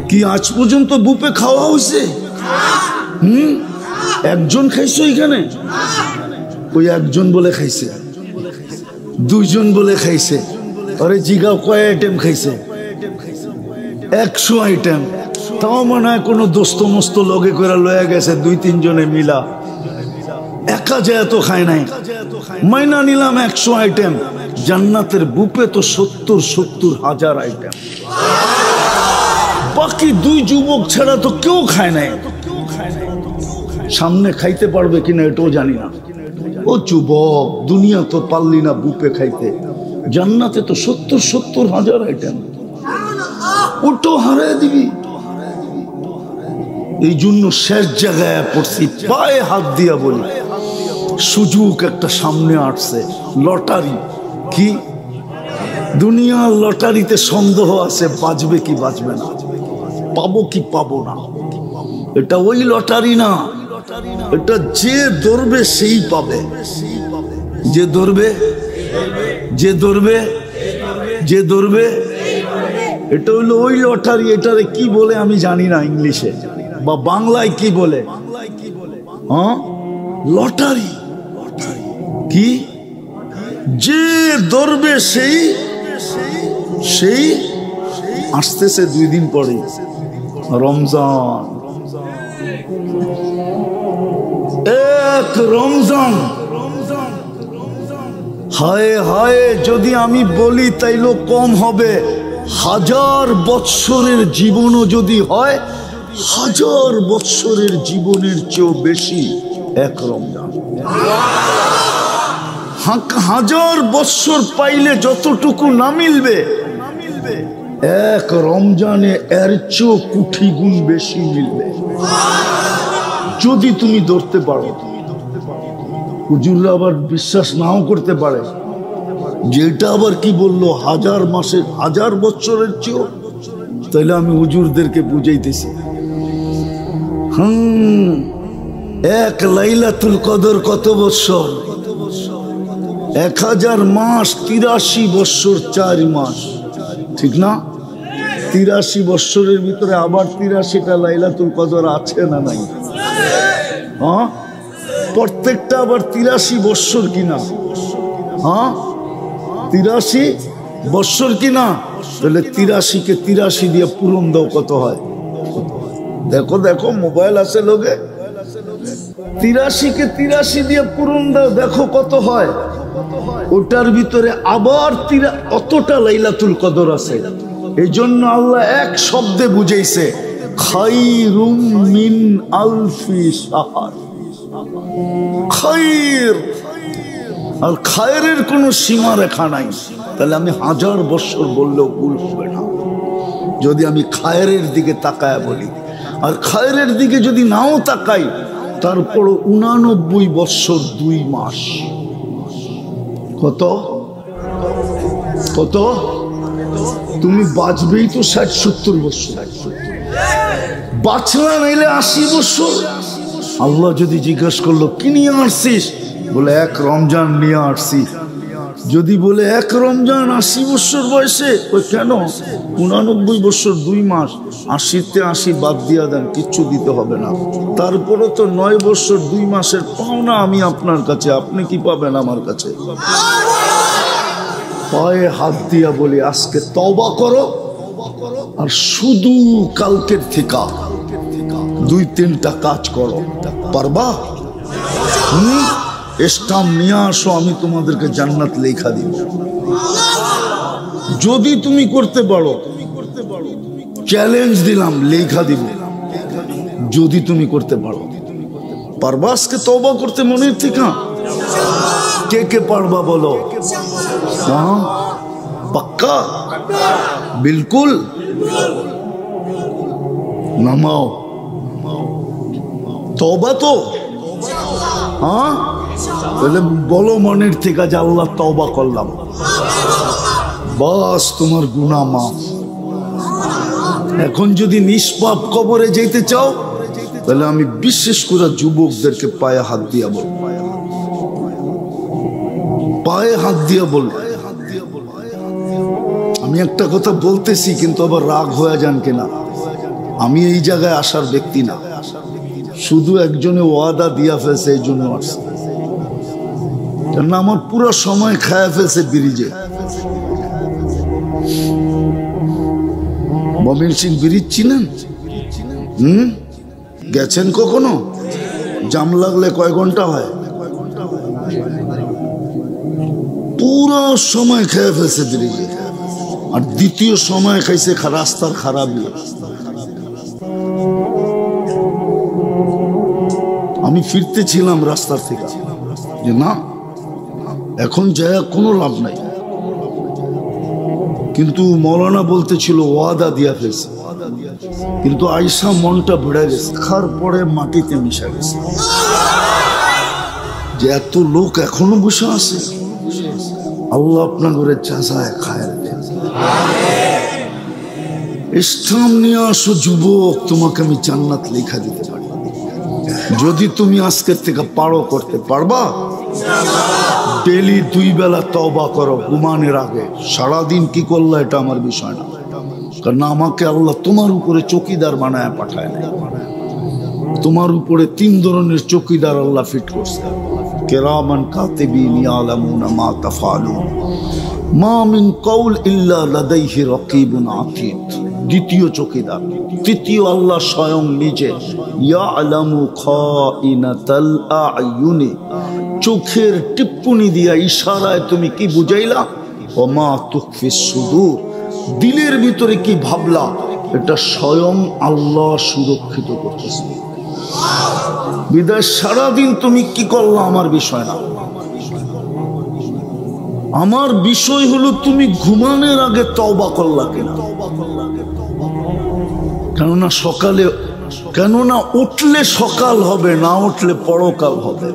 কি আজ পর্যন্ত বুপে খাওয়া হয়েছে? একজন খাইছো এখানে? ওই একজন বলে খাইছে, 2 জন বলে খাইছে। আরে জিগাও কয় আইটেম খাইছে? 100 আইটেম। তাও মনে হয় কোনো দোস্ত মস্ত লগে করে লয়ে গেছে 2-3 জনে মিলা, একা যায় তো খায় নাই। মাইনা নিলাম 100 আইটেম, জান্নাতের বুপে তো 70 হাজার আইটেম। বাকি 2 যুবক ছাড়া তো কেউ খায় নাই। সামনে খাইতে পারবে কিনা এটাও জানি না। ও যুবক, দুনিয়া তো পারলি না বুপে খাইতে, জান্নাতে তো 70,000 আইটেম, ওটাও হারাই দিবি। এই জন্য শেষ জায়গায় পড়ছি, পায়ে হাত দিয়া বলি, সুযোগ একটা সামনে আসছে, লটারি। কি দুনিয়ার লটারিতে সন্দেহ আছে, বাঁচবে কি বাঁচবে না, পাবো কি পাবো না। এটা ওই লটারি না, এটা যে ধরবে সেই পাবে, যে ধরবে, যে ধরবে, যে ধরবে। এটা হইলো ওই লটারি। এটারে কি বলে আমি জানি না ইংলিশে বা বাংলায় কি বলে, হ্যাঁ লটারি। কি যে ধরবে সেই সেই আসতেছে 2 দিন পরে রমজান। এক রমজান, হায় হায় যদি আমি বলি তাইলে কম হবে। 1000 বৎসরের জীবনও যদি হয়, 1000 বৎসরের জীবনের চেয়েও বেশি এক রমজান। 1000 বৎসর পাইলে যতটুকু না মিলবে, এক রমজানে এর চেয়েও কোটি গুণ বেশি মিলবে যদি তুমি ধরতে পারো। হুজুররা আবার বিশ্বাস নাও করতে পারে, যেটা আবার কি বললো 1000 মাসের 1000 বৎসরের চেয়েও। তাইলে আমি হুজুরদেরকে বুঝাইতেছি, এক লাইলাতুল কদর কত বৎসর? 1000 মাস, 83 বৎসর 4 মাস, ঠিক না? 83 বৎসরের ভিতরে আবার 83টা লাইলাতুল কদর আছে না নাই? হ্যাঁ, প্রত্যেকটা আবার 83 বৎসর কিনা? হ্যাঁ, 83 বৎসর কিনা? তাহলে 83কে 83 দিয়ে পূরণ দাও, কত হয়? দেখো দেখো, মোবাইল আছে লোকে, 83কে 83 দিয়ে পূরণ দাও, দেখো কত হয়। ওটার ভিতরে আবার অতটা লাইলাতুল কদর আছে। এই জন্য আল্লাহ এক শব্দে বুঝাইছে, খায়রুম মিন আলফি শাহর। খায়র, আর খায়রের কোনো সীমা রেখা নাই। তাহলে আমি 1000 বৎসর বললেও ভুল হবে না যদি আমি খায়রের দিকে তাকায় বলি। আর খায়রের দিকে যদি নাও তাকাই, তারপরও 89 বৎসর 2 মাস। কত কত? তুমি বাঁচবেই তো 60-70 বৎসর, বাঁচলা নাইলে 80 বৎসর। আল্লাহ যদি জিজ্ঞাসা করলো কি নিয়ে আসছিস, বলে এক রমজান নিয়ে আসছি। যদি বলে এক রমজান 80 বৎসর বয়সে, ওই কেন 89 বৎসর 2 মাস, 80তে 80 বাদ দিয়া দেন, কিচ্ছু দিতে হবে না। তারপরে তো 9 বৎসর 2 মাসের পাওনা আমি আপনার কাছে, আপনি কি পাবেন আমার কাছে? পায়ে হাত দিয়া বলি, আজকে তওবা করো, আর শুধু কালকের থেকে 2-3টা কাজ করো। পারবা? স্টাম্প নিয়ে আসো, আমি তোমাদেরকে জান্নাত লেখা দিব। যদি তুমি করতে পারো, চ্যালেঞ্জ দিলাম, লেখা দিব। যদি তুমি করতে পারো, পারবা আজকে তওবা করতে মনের থেকে? কে কে পারবা বলো? হ্যাঁ, পাক্কা? বিলকুল? নামাও তওবা তো। হ্যাঁ, তাহলে বলো মনের থেকে যে আল্লাহ তওবা করলাম, বাস তোমার গুনাহ মাফ। এখন যদি নিষ্পাপ কবরে যেতে চাও, তাহলে আমি বিশেষ করে যুবকদেরকে পায়ে হাত দিয়া বল, পায়ে হাত দিয়া বল। আমি একটা কথা বলতেছি, কিন্তু আবার রাগ হয়ে যান কিনা, আমি এই জায়গায় আসার ব্যক্তি না, শুধু একজনে ওয়াদা দিয়া ফেলছে, এই জন্য আসছে। কেন আমার পুরো সময় খায়া ফেলছে ব্রিজে। মমিন সিং ব্রিজ চিনেন? গেছেন কখনো? জাম লাগলে কয় ঘন্টা হয়? পুরো সময় খেয়ে ফেলছে ব্রিজে। আর দ্বিতীয় সময় খাইছে রাস্তার খারাপ। আমি ফিরতেছিলাম রাস্তার থেকে, যে না এখন যায় কোনো লাভ নাই, কিন্তু মৌলানা বলতেছিল ওয়াদা দিয়া ফেলছে, কিন্তু আয়সা মনটা ভরে গেছে, খার পরে মাটিতে মিশা গেছে যে এত লোক এখনো বসে আছে। আল্লাহ আপনার ঘরে চাষায় খায়। ইসলাম নিয়ে আসো যুবক, তোমাকে আমি জান্নাত লেখা দিতে পারি যদি তুমি আজকের থেকে পারো। করতে পারবা? ডেলি 2 বেলা তওবা করো ঘুমানোর আগে। সারাদিন কি করলা এটা আমার বিষয় না, কারণ আমাকে আল্লাহ তোমার উপরে চৌকিদার বানায় পাঠায় না। তোমার উপরে 3 ধরনের চৌকিদার আল্লাহ ফিট করছে, কিরামান কাতিবিন ইয়ালামুনা মা তাফআলুন মা মিন কওল ইল্লা লাদাইহি রাকিবুন আতীদ। দ্বিতীয় চৌকিদার। তৃতীয় আল্লাহ স্বয়ং নিজে, ইয়ালামু খাইনাতাল আয়ুনি, চোখের টিপ্পনি দিয়া ইশারায় তুমি কি বুঝাইলা, ওমা তুখফিস সুদূর, দিলের ভিতরে কি ভাবলা, এটা স্বয়ং আল্লাহ সুরক্ষিত করতেছে। বিদায় সারাদিন তুমি কি করলা আমার বিষয় না, আমার বিষয় হলো তুমি ঘুমানোর আগে তওবা করলা কিনা। কেননা সকালে, কেননা উঠলে সকাল হবে, না উঠলে পরকাল হবে।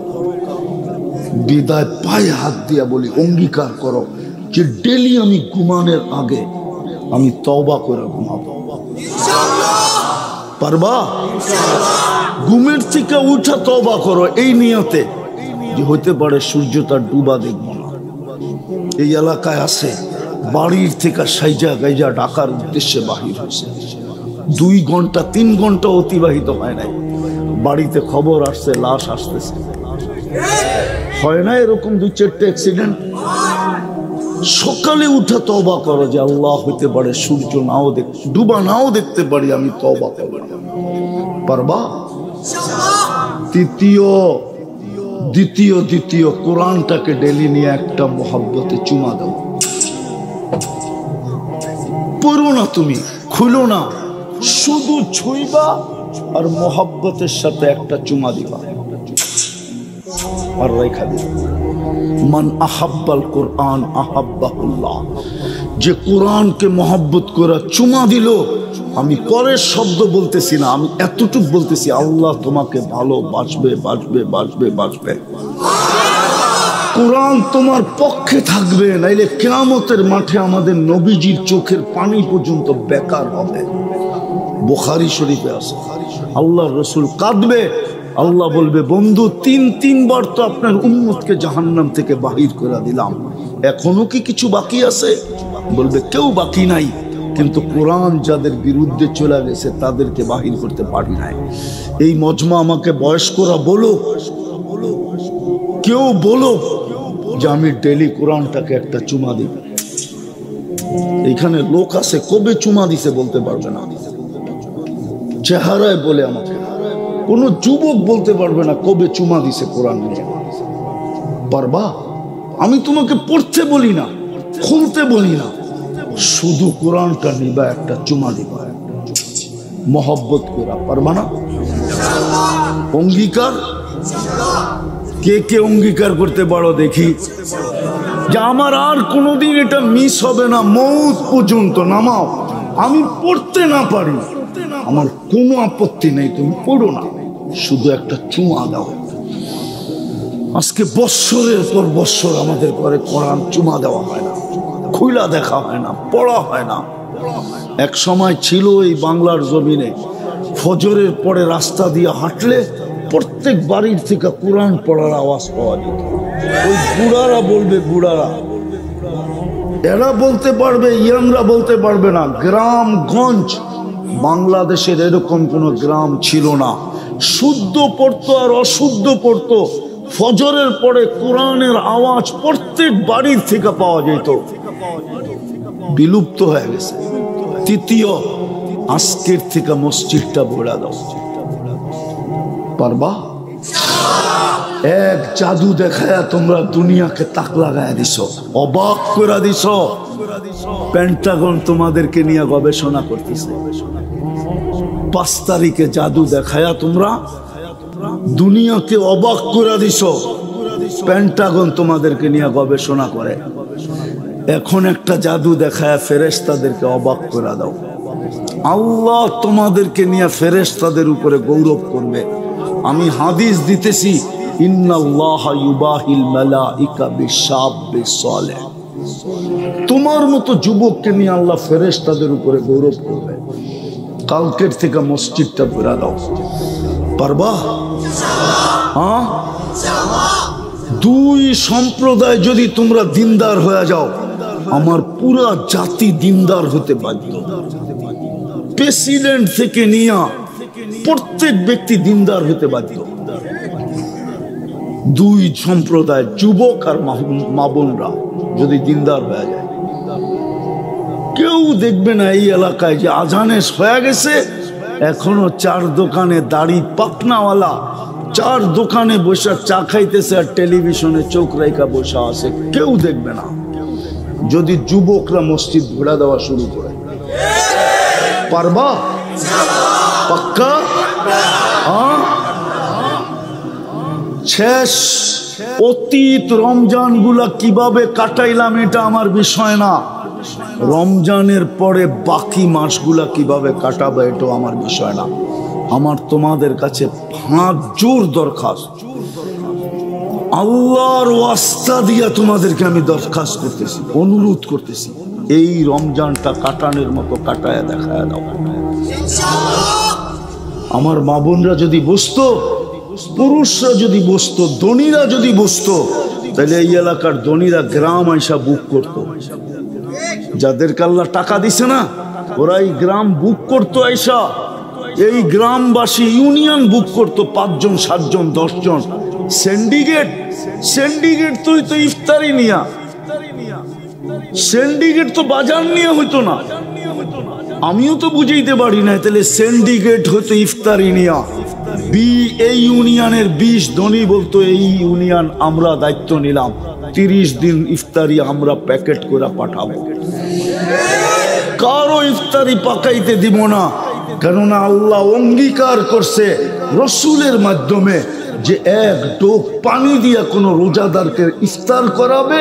বিদায় পায়ে হাত দিয়া বলি, অঙ্গীকার করো যে ডেলি আমি ঘুমানোর আগে আমি তওবা করে ঘুমাবো। পারবা? ঘুমের থেকে উঠা তওবা করো এই নিয়তে যে হইতে পারে সূর্যটা ডুবা দেখব না। এই এলাকায় আছে বাড়ির থেকে সাইজা গাইজা ঢাকার উদ্দেশ্যে বাহির হয়েছে, 2 ঘন্টা 3 ঘন্টা অতিবাহিত হয় নাই, বাড়িতে খবর আসছে লাশ আসতেছে। হয় না এরকম 2-4টা অ্যাক্সিডেন্ট? সকালে উঠে তওবা করো যে আল্লাহ হইতে পারে সূর্য নাও ডুবা নাও দেখতে পারি, আমি তওবা করব। পারবা? দ্বিতীয় কোরআনটাকে ডেলি নিয়ে একটা মোহাব্বতে চুমা দাও। পড়ো না, তুমি খুলো না, শুধু ছুঁইবা আর মোহাব্বতের সাথে একটা চুমা দিবা আর রেখা দিবা। মান আহাব্বাল কোরআন আহাব্বাহুল্লাহ, যে কোরআনকে মোহাব্বত করা চুমা দিল, আমি পরের শব্দ বলতেছি না, আমি এতটুকু বলতেছি, আল্লাহ তোমাকে ভালোবাসবে, বাসবে বাসবে বাসবে। কোরআন তোমার পক্ষে থাকবে, নাইলে কিয়ামতের মাঠে আমাদের নবীজির চোখের পানি পর্যন্ত বেকার হবে। বুখারী শরীফে আছে, আল্লাহর রাসূল কাঁদবে, আল্লাহ বলবে বন্ধু 3 বার তো আপনার উম্মতকে জাহান্নাম থেকে বাহির করে দিলাম, এখনো কি কিছু বাকি আছে? বলবে কেউ বাকি নাই, কিন্তু কোরআন যাদের বিরুদ্ধে চলে গেছে তাদেরকে বাহির করতে পারি নাই। এই মজমা আমাকে বয়স্করা বলো, কেউ বলো যে আমি ডেলি কোরআনটাকে একটা চুমা দিই। এখানে লোক আছে কবে চুমা দিছে বলতে পারবে না, চেহারায় বলে আমাকে। কোন যুবক বলতে পারবে না কবে চুমা দিছে কোরআন নিয়ে। পারবা? আমি তোমাকে পড়তে বলি না, খুলতে বলি না, শুধু কোরআনটা নিবা, একটা চুমা দিবা মহব্বত করা। পারবা না? অঙ্গীকার কে কে অঙ্গীকার করতে পারো দেখি যে আমার আর কোনোদিন এটা মিস হবে না, মৌত পর্যন্ত নামাও, আমি পড়তে না পারি, আমার কোনো আপত্তি নেই, তুমি পড়ো না, শুধু একটা চুমা দাও। আজকে বৎসরের পর বৎসর আমাদের ঘরে কোরআন চুমা দেওয়া হয় না, খুইলা দেখা হয় না, পড়া হয় না। এক সময় ছিল এই বাংলার জমিনে ফজরের পরে রাস্তা দিয়ে হাঁটলে প্রত্যেক বাড়ির থেকে কোরআন পড়ার আওয়াজ পাওয়া যেত। ওই বুড়ারা বলবে, বুড়ারা এরা বলতে পারবে, ইয়াংরা বলতে পারবে না। গ্রামগঞ্জ বাংলাদেশের এরকম কোনো গ্রাম ছিল না, শুদ্ধ পড়তো আর অশুদ্ধ পড়তো। ফজরের পরে কোরআনের আওয়াজ প্রত্যেক বাড়ির থেকে পাওয়া যেত, বিলুপ্ত হয়ে গেছে। তৃতীয়, আজকের থেকে মসজিদটা ভরা দাও। পারবা? এক জাদু দেখায়া তোমরা দুনিয়াকে তাক লাগায় দিছ, অবাক করে দিছ। পেন্টাগন তোমাদেরকে নিয়ে গবেষণা করতেছে। 5 তারিখে জাদু দেখায়া তোমরা দুনিয়াকে অবাক করে দিছ, পেন্টাগন তোমাদেরকে নিয়ে গবেষণা করে। এখন একটা জাদু দেখায় ফেরেশতাদেরকে অবাক করে দাও। আল্লাহ তোমাদেরকে নিয়ে ফেরেশতাদের উপরে গৌরব করবে। আমি হাদিস দিতেছি, ইন্নাল্লাহা ইউবাহিল মালাইকা বিশাব্বিস সালেহ। তোমার মতো যুবককে নিয়ে আল্লাহ ফেরেশতাদের উপরে গৌরব করবে। কালকের থেকে মসজিদটা ঘুরা দাও, পারবা? হ্যাঁ, দুই সম্প্রদায় যদি তোমরা দিনদার হয়ে যাও, আমার পুরা জাতি দিনদার হতে বাধ্য। প্রেসিডেন্ট থেকে নিয়ে প্রত্যেক ব্যক্তি দিনদার হতে বাধ্য। দুই সম্প্রদায়, যুবক আর মা বোনরা যদি দিনদার হয়ে যায়, কেউ দেখবে না এই এলাকায় যে আজানে হয়ে গেছে, এখনো চার দোকানে দাড়ি পাকনাওয়ালা চার দোকানে বসে চা খাইতেছে আর টেলিভিশনে চোখ রেখা বসে আছে, কেউ দেখবে না। যদি যুবকরা মসজিদ ঘোরা দেওয়া শুরু করে, পারবা? পাক্কা? শেষ অতীত রমজান গুলা কিভাবে কাটাইলাম এটা আমার বিষয় না, রমজানের পরে বাকি মাসগুলা কিভাবে কাটাবে এটাও আমার বিষয় না। আমার তোমাদের কাছে হাত জোর দরখাস্ত, আল্লাহর ওয়াস্তা দিয়া তোমাদেরকে আমি দরখাস্ত করতেছি, অনুরোধ করতেছি, এই রমজানটা কাটানোর মতো কাটায় দেখায় দাও। আমার মা বোনরা যদি বসতো, পুরুষরা যদি বসতো, ধনীরা যদি বসতো, তাহলে এই এলাকার ধনীরা গ্রাম আইসা বুক করতো। যাদেরকে আল্লাহ টাকা দিছে না, ওরা এই গ্রাম বুক করতো আইসা। এই গ্রামবাসী ইউনিয়ন বুক করতো, 5 জন 7 জন 10 জন। সিন্ডিকেট তো ইফতারি নিয়া, সিন্ডিকেট তো বাজার নিয়ে হইতো না। আমিও তো বুঝাইতে পারি না, তাহলে সিন্ডিকেট হইতো ইফতারি নিয়া। এই ইউনিয়নের 20 ধনী বলতো, এই ইউনিয়ন আমরা দায়িত্ব নিলাম, 30 দিন ইফতারি আমরা প্যাকেট করে পাঠাবো, কারো ইফতারি পাকাইতে দিব না। কেননা আল্লাহ অঙ্গীকার করছে রসুলের মাধ্যমে যে এক ডোক পানি দিয়া কোনো রোজাদারকে ইফতার করাবে,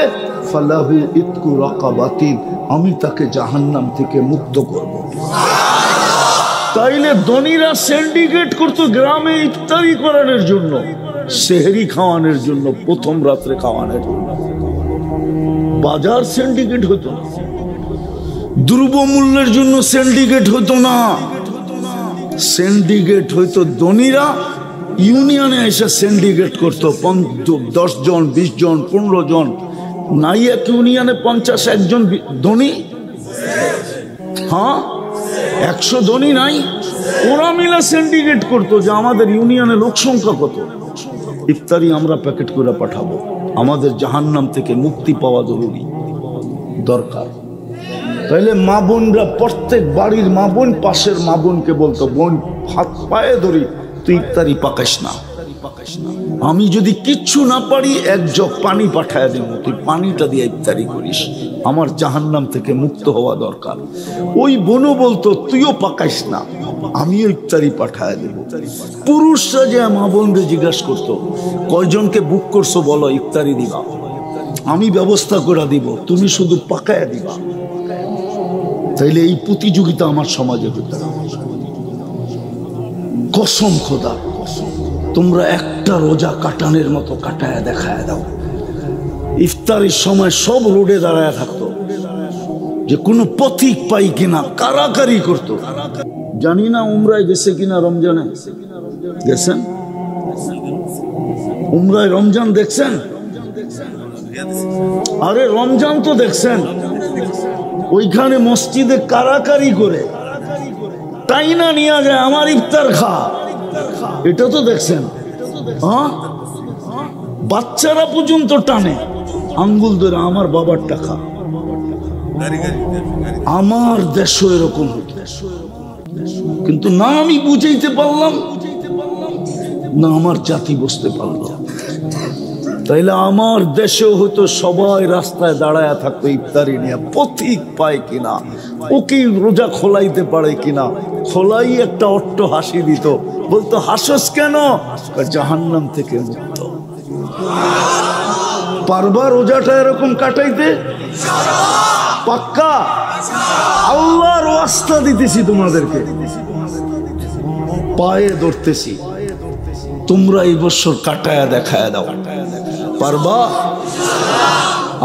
ফালাহু ইতকু রাকাবাতিন, আমি তাকে জাহান্নাম থেকে মুক্ত করব। তাইলে ধনীরা সিন্ডিকেট করতো গ্রামে ইফতারি করানোর জন্য, সেহরি খাওয়ানোর জন্য, প্রথম রাত্রে খাওয়ানোর জন্য। বাজার সিন্ডিকেট হতো না, দ্রব্যমূল্যের জন্য সিন্ডিকেট হতো না। সিন্ডিকেট হইতো ধনীরা ইউনিয়নে এসে সিন্ডিকেট করতো, 10 জন 20 জন 15 জন, নাই এক ইউনিয়নে 50-1 জন ধনী। হ্যাঁ, 100 ধনী নাই, ওরা মিলে সিন্ডিকেট করতো যে আমাদের ইউনিয়নে লোক সংখ্যা কত, ইফতারি আমরা প্যাকেট করে পাঠাবো, আমাদের জাহান্নাম থেকে মুক্তি পাওয়া জরুরি, দরকার। তাইলে মা বোনরা, প্রত্যেক বাড়ির মা বোন পাশের মা বোনকে বলতো, বোন হাত পায়ে ধরি, তুই ইফতারি পাকাইস না, আমি যদি কিচ্ছু না পারি 1 জগ পানি পাঠায় দেব, তুই পানিটা দিয়ে ইফতারি করিস, আমার জাহান্নাম থেকে মুক্ত হওয়া দরকার। ওই বোনও বলতো, তুইও পাকাইস না, আমিও ইফতারি পাঠায় দেব। পুরুষরা যে মা বোনকে জিজ্ঞাসা করতো, কয়জনকে বুক করছো বলো, ইফতারি দিবা, আমি ব্যবস্থা করে দিব, তুমি শুধু পাকায় দিবা। তাইলে এই প্রতিযোগিতা আমার সমাজে হতো না। কসম খোদা, তোমরা একটা রোজা কাটানোর মতো কাটায় দেখায় দাও। ইফতারের সময় সব রোডে দাঁড়ায় থাকতো, যে কোনো পথিক পাই কিনা, কারাকারি করতো। জানি না উমরায় গেছে কিনা, রমজানে গেছেন? উমরায় রমজান দেখছেন? আরে রমজান তো দেখছেন, ওইখানে মসজিদে কারাকারি করে তাই না নিয়ে যায়, আমার ইফতার খা, এটা তো দেখছেন। হ্যাঁ, বাচ্চারা পর্যন্ত টানে আঙ্গুল ধরে, আমার বাবার টাকা। আমার দেশও এরকম হতো, কিন্তু না আমি বুঝাইতে পারলাম না আমার জাতি বুঝতে পারল। তাইলে আমার দেশেও হয়তো সবাই রাস্তায় দাঁড়ায় থাকতো ইফতারি নিয়ে, পথিক পায় কিনা, ওকে রোজা খোলাইতে পারে কিনা, খোলাই একটা অট্ট হাসি দিত, বলতো হাসস কেন, জাহান্নাম থেকে মুক্ত। পারবা রোজাটা এরকম কাটাইতে? পাক্কা? আল্লাহর ওয়াস্তা দিতেছি তোমাদেরকে, পায়ে ধরতেছি, তোমরা এই বছর কাটায়া দেখায় দাও। পারবা?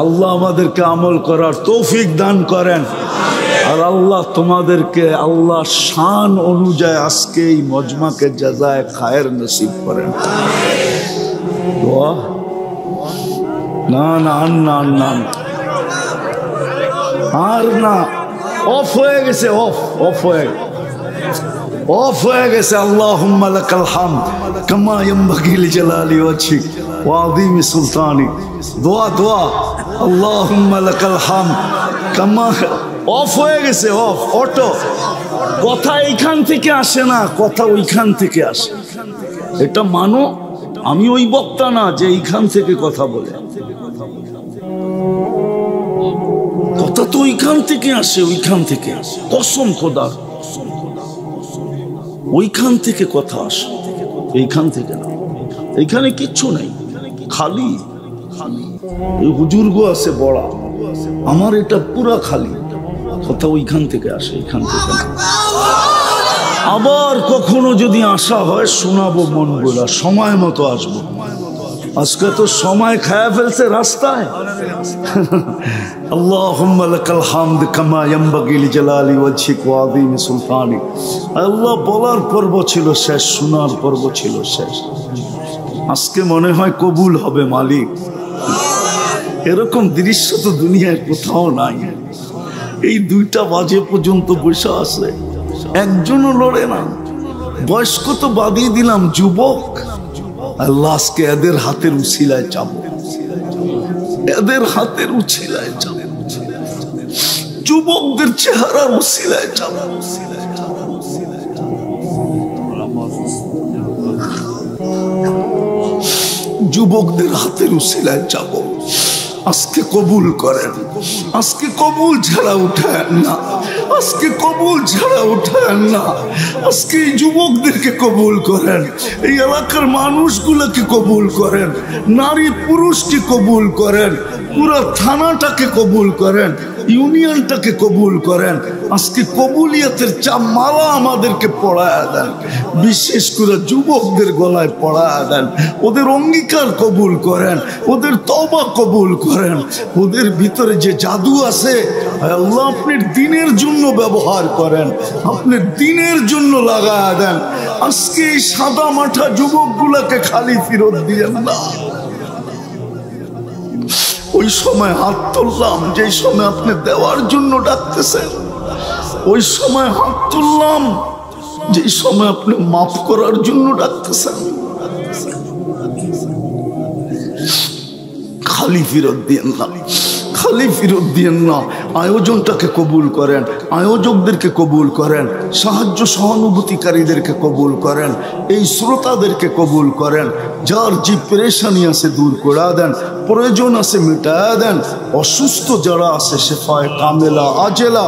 আল্লাহ আমাদেরকে আমল করার তৌফিক দান করেন। আর আল্লাহ তোমাদেরকে আল্লাহ শান অনুযায়ী আজকে এই মজমাকে জাযায়ে খায়ের নসিব করেন। দোয়া না না না না আর না, অফ হয়ে গেছে, অফ হয়ে গেছে। আল্লাহুম্মা লাকাল হামদ কামা ইয়ানবাগি লিজালালি ওয়াজহিক ওয়া আযীমি সুলতানিক। দোয়া আল্লাহুম্মা লাকাল হামদ কামা। অফ হয়ে গেছে, অফ অটো। কথা এইখান থেকে আসে না, কথা ওইখান থেকে আসে। এটা মানো, আমি ওই বক্তা না যে এইখান থেকে কথা বলে। কথা তো ওইখান থেকে আসে, ওইখান থেকে কসম খোদার, ওইখান থেকে কথা আসে, এইখান থেকে না। এইখানে কিচ্ছু নাই, খালি। এই হুজুরগো আছে বড়া, আমার এটা পুরা খালি। কথা ওইখান থেকে আসে, এইখান থেকে না। আবার কখনো যদি আসা হয় শোনাবো মন বলা, সময় মতো আসবো। আজকে তো সময় খায়া ফেলছে রাস্তায়। আল্লাহুম্মা লাকাল হামদ কামা ইয়ানবাগি লিজালালি ওয়াজহিক ওয়া আযীমি সুলতানিক। আল্লাহ বলার পর্ব ছিল শেষ, শোনার পর্ব ছিল শেষ। আজকে মনে হয় কবুল হবে মালিক। এরকম দৃশ্য তো দুনিয়ায় কোথাও নাই। এই 2টা বাজে পর্যন্ত বসে আছে, একজনও লড়ে না। বয়স্ক তো বাদিয়ে দিলাম, যুবক আল্লাহ আজকে এদের হাতের উছিলায় চাবো, এদের হাতের উছিলায় চাবো, যুবকদের চেহারার উছিলায় চাবো। যুবকদের হাতের উছিলায় চাবো। আজকে কবুল করেন, আজকে কবুল ছাড়া উঠায়েন না, আজকে কবুল ছাড়া উঠায়েন না। আজকে এই যুবকদেরকে কবুল করেন, এই এলাকার মানুষগুলোকে কবুল করেন, নারী পুরুষকে কবুল করেন, পুরো থানাটাকে কবুল করেন, ইউনিয়নটাকে কবুল করেন। আজকে কবুলিয়তের চামালা আমাদেরকে পড়ায়া দেন, বিশেষ করে যুবকদের গলায় পড়ায়া দেন। ওদের অঙ্গীকার কবুল করেন, ওদের তওবা কবুল করেন। ওদের ভিতরে যে জাদু আছে আল্লাহ আপনার দিনের জন্য ব্যবহার করেন, আপনার দিনের জন্য লাগায়া দেন। আজকে এই সাদা মাঠা যুবকগুলাকে খালি ফেরত দিয়েন না। ওই সময় হাত তুললাম যে সময় আপনি দেওয়ার জন্য ডাকতেছেন, ওই সময় হাত তুললাম যে সময় আপনি মাফ করার জন্য ডাকতেছেন। খালি ফেরত দিয়েন না, খালি ফেরত দিয়েন না। আয়োজনটাকে কবুল করেন, আয়োজকদেরকে কবুল করেন, সাহায্য সহানুভূতিকারীদেরকে কবুল করেন, এই শ্রোতাদেরকে কবুল করেন। যার যে পেরেশানি আছে দূর করে দেন, প্রয়োজন আছে মিটায়া দেন। অসুস্থ যারা আছে শেফায়ে কামেলা আজেলা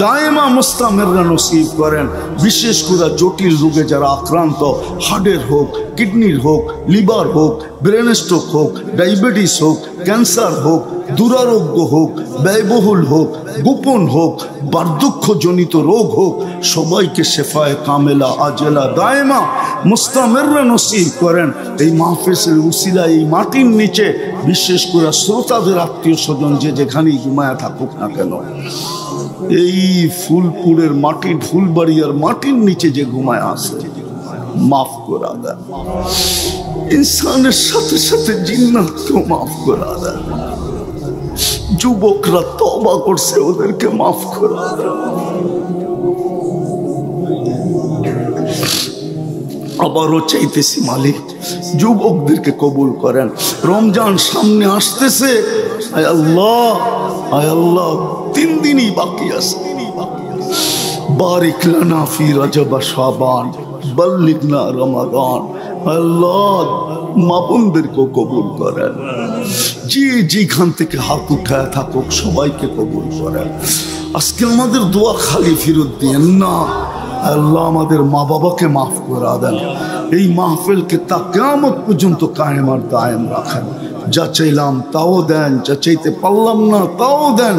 দায়েমা মুস্তামিররা নসিব করেন। বিশেষ করে জটিল রোগে যারা আক্রান্ত, হার্টের হোক, কিডনির হোক, লিভার হোক, ব্রেন স্ট্রোক হোক, ডায়াবেটিস হোক, ক্যান্সার হোক, দুরারোগ্য হোক, ব্যয়বহুল হোক, গোপন হোক, বার্ধক্যজনিত রোগ হোক, সবাইকে শেফায়ে কামেলা আজেলা দায়েমা মুস্তামিররা নসিব করেন। এই মাহফিলের উসিলায় এই মাটির নিচে বিশেষ করে শ্রোতাদের আত্মীয় স্বজন যে যেখানেই ঘুমায়া থাকুক না কেন, এই ফুলপুরের মাটির ফুলবাড়িয়ার মাটির নিচে যে ঘুমায় আছে মাফ করা দেন। ইনসানের সাথে সাথে জিন্নাতকেও মাফ করা দেন। যুবকরা তওবা করছে, ওদেরকে মাফ করা দেন। আবারও চাইতেছি মালিক যুবকদেরকে কবুল করেন। রমজান সামনে আসতেছে, আয় আল্লাহ, আয় আল্লাহ 3 দিনই বাকি আছে। বারিক লানা ফি রজব শাবান বাল্লিগনা রমাদান। আল্লাহ মা বোনদেরকে কবুল করেন, যে যেখান থেকে হাত উঠায় থাকুক সবাইকে কবুল করেন। আজকে আমাদের দোয়া খালি ফেরত দিয়েন না। আল্লাহ আমাদের মা বাবাকে মাফ করে দেন, এই মাহফিলকে তা কিয়ামত পর্যন্ত কায়েম আর দায়েম রাখেন। যা চাইলাম তাও দেন, যা চাইতে পারলাম না তাও দেন।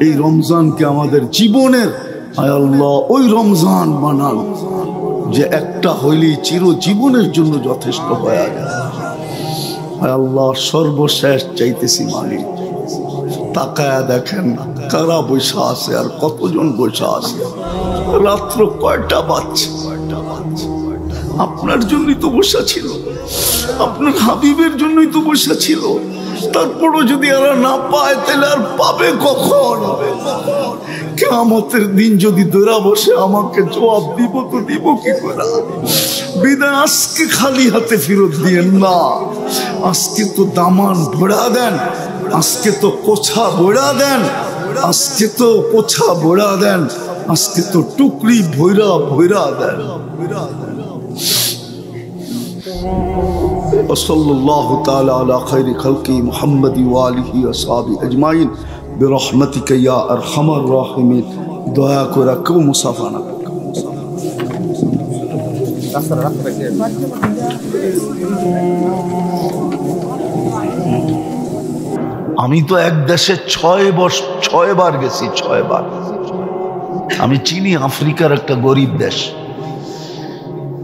এই রমজানকে আমাদের জীবনের আয় আল্লাহ ওই রমজান বানান যে একটা হইলেই চিরজীবনের জন্য যথেষ্ট হয়ে যায়। আয় আল্লাহ সর্বশেষ চাইতেছি মালিক, তাকায়া দেখেন কারা বৈশা আছে আর কতজন বৈশা আছে। রাত্র কয়টা বাজছে? আপনার জন্যই তো বসা ছিল, আপনার হাবিবের জন্যই তো বসা ছিল। তারপরও যদি এরা না পায় তাহলে আর পাবে কখন? কিয়ামতের দিন যদি দৌড়া বসে আমাকে জবাব দিব তো দিব কি করে? বিদায় আজকে খালি হাতে ফেরত দিয়েন না, আজকে তো দামান ভরা দেন, আজকে তো কোছা ভরা দেন, আজকে তো কোছা ভরা দেন, আজকে তো টুকরি ভৈরা ভৈরা দেন। ওয়াসাল্লাল্লাহু তাআলা আলা খায়রি খালকি মুহাম্মাদি ওয়া আলিহি ওয়া সাহবিহি আজমাইন বিরহমাতিকা ইয়া আরহামার রাহিমিন। দয়া করে কেউ মুসাফা না। আমি তো এক দেশে 6 বার গেছি, 6 বার। আমি চিনি আফ্রিকার একটা গরিব দেশ।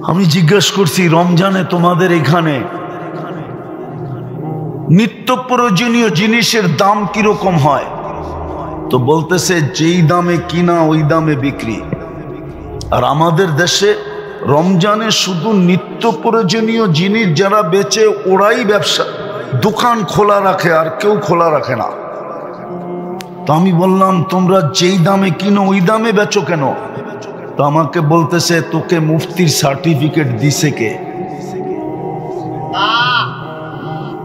আমি জিজ্ঞেস করছি রমজানে তোমাদের এখানে নিত্য প্রয়োজনীয় জিনিসের দাম কিরকম হয়? তো বলতেছে যেই দামে কিনা ওই দামে বিক্রি। আর আমাদের দেশে রমজানে শুধু নিত্য প্রয়োজনীয় জিনিস যারা বেচে ওরাই ব্যবসা দোকান খোলা রাখে, আর কেউ খোলা রাখে না। তো আমি বললাম তোমরা যেই দামে কিনো ওই দামে বেচো কেন? তো আমাকে বলতেছে তোকে মুফতির সার্টিফিকেট দিছে কে?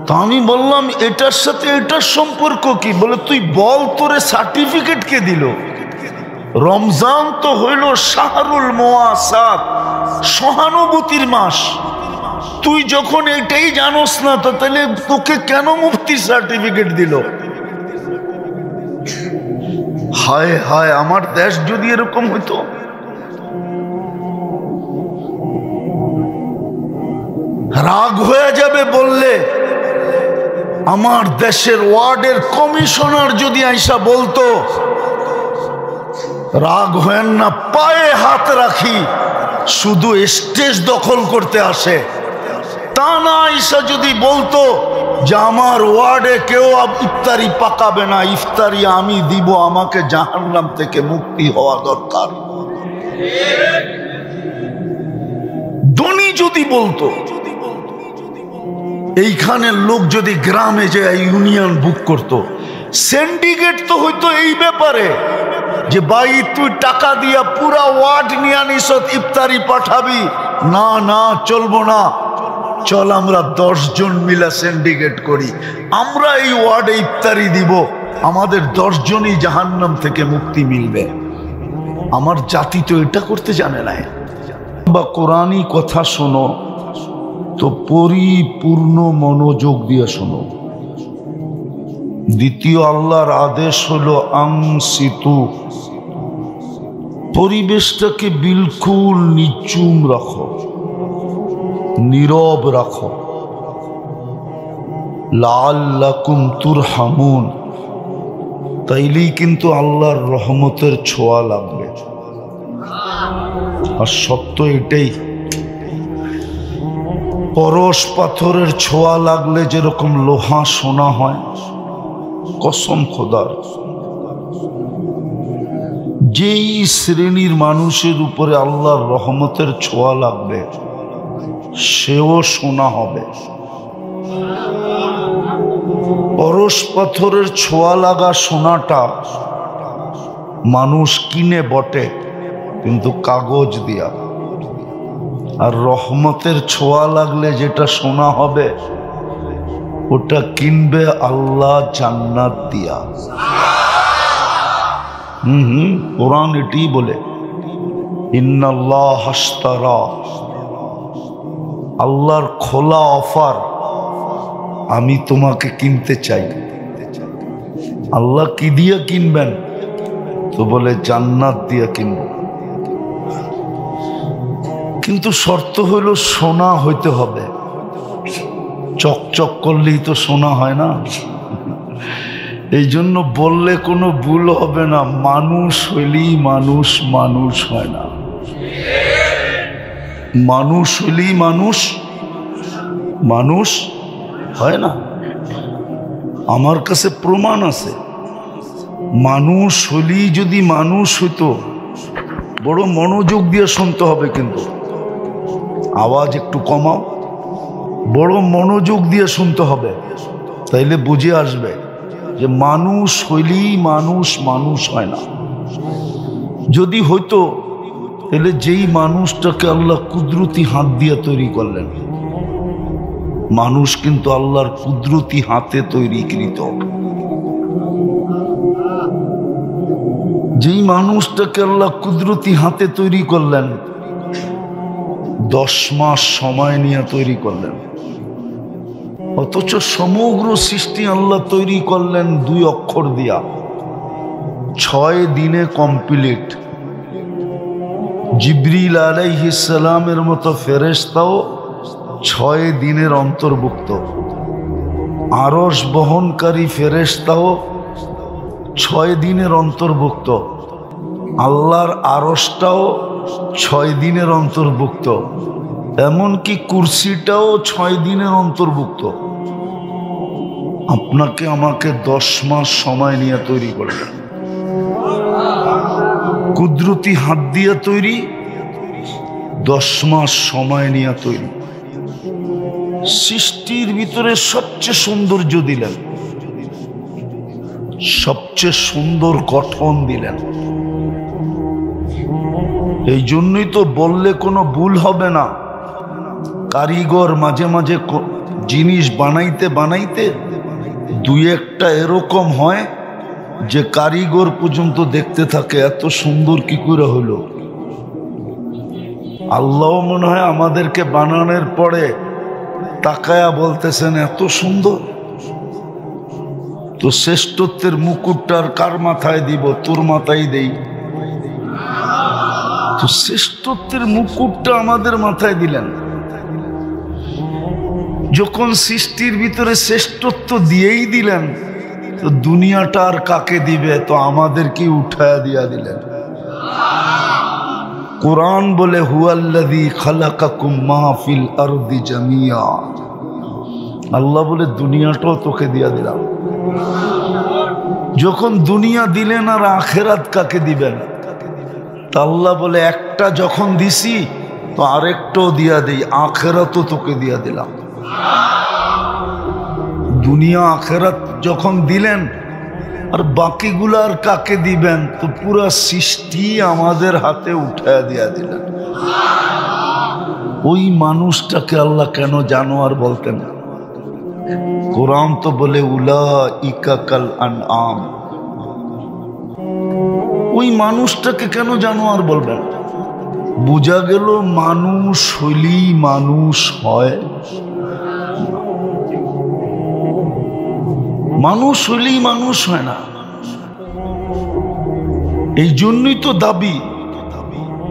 তো আমি বললাম এটার সাথে এটার সম্পর্ক কি? বলে তুই বল তোরে সার্টিফিকেট কে দিল? রমজান তো হইল শাহরুল মুওয়াসাত, সহানুভূতির মাস। তুই যখন এটাই জানোস না তো তাহলে তোকে কেন মুফতির সার্টিফিকেট দিল? হায় হায়, আমার দেশ যদি এরকম হইতো। রাগ হয়ে যাবে বললে। আমার দেশের ওয়ার্ডের কমিশনার যদি আইসা বলতো, রাগ হয়েন না, পায়ে হাত রাখি, শুধু স্টেজ দখল করতে আসে, তা না আইসা যদি বলতো যে আমার ওয়ার্ডে কেউ ইফতারি পাকাবে না, ইফতারি আমি দিব, আমাকে জাহান্নাম থেকে মুক্তি হওয়া দরকার, ধনী যদি বলতো, এইখানের লোক যদি গ্রামে যে ইউনিয়ন বুক করত, সিন্ডিকেট তো হইতো এই ব্যাপারে যে ভাই তুই টাকা দিয়া পুরা ওয়ার্ড নিয়ে আনিস, ইফতারি পাঠাবি না, না চলবো না, চল আমরা 10 জন মিলা সিন্ডিকেট করি, আমরা এই ওয়ার্ডে ইফতারি দিব, আমাদের 10 জনই জাহান্নাম থেকে মুক্তি মিলবে। আমার জাতি তো এটা করতে জানে না। বা কোরআনী কথা শোনো তো পরিপূর্ণ মনোযোগ দিয়ে শোনো। দ্বিতীয় আল্লাহর আদেশ হলো আংসিতু, পরিবেশটাকে বিলকুল নিচুম রাখো, নীরব রাখো। লাআল্লাকুম তুরহামুন, তাইলেই কিন্তু আল্লাহর রহমতের ছোঁয়া লাগবে। আর সত্য এটাই, পরশ পাথরের ছোঁয়া লাগলে যেরকম লোহা সোনা হয়, কসম খোদার, যেই শ্রেণীর মানুষের উপরে আল্লাহর রহমতের ছোঁয়া লাগবে সেও সোনা হবে। পরশ পাথরের ছোঁয়া লাগা সোনাটা মানুষ কিনে বটে, কিন্তু কাগজ দিয়া। আর রহমতের ছোঁয়া লাগলে যেটা সোনা হবে ওটা কিনবে আল্লাহ জান্নাত দিয়া। কোরআন এটি বলে, ইন্নাল্লাহ আশতারা, আল্লাহর খোলা অফার, আমি তোমাকে কিনতে চাই। আল্লাহ কি দিয়ে কিনবেন? তো বলে জান্নাত দিয়ে কিনব। কিন্তু শর্ত হলো সোনা হইতে হবে। চকচক করলেই তো সোনা হয় না। এই জন্য বললে কোনো ভুল হবে না, মানুষ হইলেই মানুষ, মানুষ হয় না। মানুষ হইলেই মানুষ, মানুষ হয় না। আমার কাছে প্রমাণ আছে। মানুষ হইলেই যদি মানুষ হইতো, বড় মনোযোগ দিয়ে শুনতে হবে, কিন্তু আওয়াজ একটু কমাও, বড় মনোযোগ দিয়ে শুনতে হবে, তাইলে বুঝে আসবে যে মানুষ হইলেই মানুষ, মানুষ হয় না। যদি হইতো তাহলে যেই মানুষটাকে আল্লাহ কুদরতি হাত দিয়ে তৈরি করলেন, মানুষ কিন্তু আল্লাহর কুদরতি হাতে তৈরিকৃত। যেই মানুষটাকে আল্লাহ কুদরতি হাতে তৈরি করলেন, 10 মাস সময় নিয়ে তৈরি করলেন, অথচ সমগ্র সৃষ্টি আল্লাহ তৈরি করলেন 2 অক্ষর দিয়া, 6 দিনে কমপ্লিট। জিবরিল আলাইহিস সালামের মতো ফেরেশতাও 6 দিনের অন্তর্ভুক্ত। আরশ বহনকারী ফেরেশতাও 6 দিনের অন্তর্ভুক্ত। আল্লাহর আরশটাও 6 দিনের অন্তর্ভুক্ত। এমনকি কুরসিটাও 6 দিনের অন্তর্ভুক্ত। আপনাকে আমাকে 10 মাস সময় নিয়ে তৈরি করলেন, কুদরতি হাত দিয়ে তৈরি, 10 মাস সময় নিয়ে তৈরি। সৃষ্টির ভিতরে সবচেয়ে সৌন্দর্য দিলেন, সবচেয়ে সুন্দর গঠন দিলেন। এই জন্যই তো বললে কোনো ভুল হবে না। কারিগর মাঝে মাঝে জিনিস বানাইতে বানাইতে 2-1টা এরকম হয় যে কারিগর পর্যন্ত দেখতে থাকে এত সুন্দর কি করে হলো। আল্লাহ মনে হয় আমাদেরকে বানানোর পরে তাকায়া বলতেছেন এত সুন্দর। তো শ্রেষ্ঠত্বের মুকুটটার কার মাথায় দিব? তোর মাথায় দেই। তো শ্রেষ্ঠত্বের মুকুটটা আমাদের মাথায় দিলেন। যখন সৃষ্টির ভিতরে শ্রেষ্ঠত্ব দিয়েই দিলেন, তো দুনিয়াটা আর কাকে দিবে? তো আমাদেরকে উঠায়া দিয়া দিলেন। কোরআন বলে হুয়াল্লাযী খালাকাকুম মা ফিল আরদি জামিয়া। আল্লাহ বলে দুনিয়াটাও তোকে দিয়া দিলাম। যখন দুনিয়া দিলেন আর আখেরাত কাকে দিবেন? তা আল্লাহ বলে একটা যখন দিছি তো আরেকটাও দিয়া দেই, আখেরাতও তোকে দিয়া দিলাম। দুনিয়া আখেরাত যখন দিলেন আর বাকিগুলো আর কাকে দিবেন? তো পুরা সৃষ্টি আমাদের হাতে উঠায়া দিয়া দিলেন। ওই মানুষটাকে আল্লাহ কেন জানোয়ার বলতেন? কোরআন তো বলে উলাইকা কাল আনআম। ওই মানুষটাকে কেন জানোয়ার বলবেন? বোঝা গেল মানুষ হইলেই মানুষ হয়, মানুষ হইলেই মানুষ হয় না। এই জন্যই তো দাবি,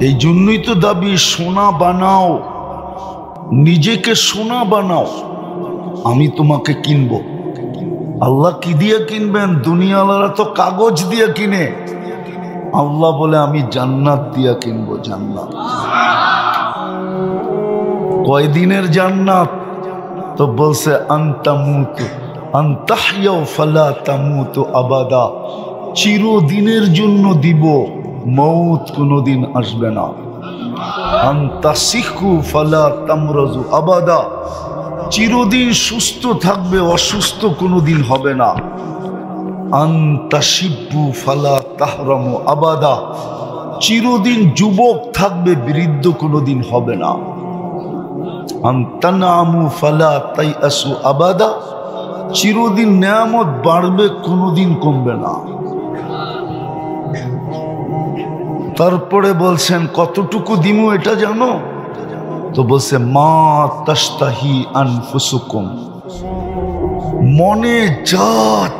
এই জন্যই তো দাবি সোনা বানাও, নিজেকে সোনা বানাও, আমি তোমাকে কিনবো। আল্লাহ কি দিয়ে কিনবেন? দুনিয়াওয়ালারা তো কাগজ দিয়ে কিনে, আল্লাহ বলে আমি জান্নাত দিয়া কিনবো। জান্নাত কয়দিনের জান্নাত? তো বলছে আনতামুতু আনতাহইয়াউ ফালা তামুতু আবাদা, চিরদিনের জন্য দিব, মৌত কোনোদিন আসবে না। আনতাসিহু ফালা তামরাজু আবাদা, চিরদিন সুস্থ থাকবে, অসুস্থ কোনোদিন হবে না। আনতাশিব্বু ফালা তাহরামু আবাদা, চিরদিন যুবক থাকবে, বৃদ্ধ কোনোদিন হবে না। আনতানামু ফালা তাইয়াসু আবাদা, চিরদিন নেয়ামত বাড়বে, কোনোদিন কমবে না। তারপরে বলছেন কতটুকু দিমু এটা জানো? তো বলছে মা তাশতাহি আনফুসুকুম, মনে যা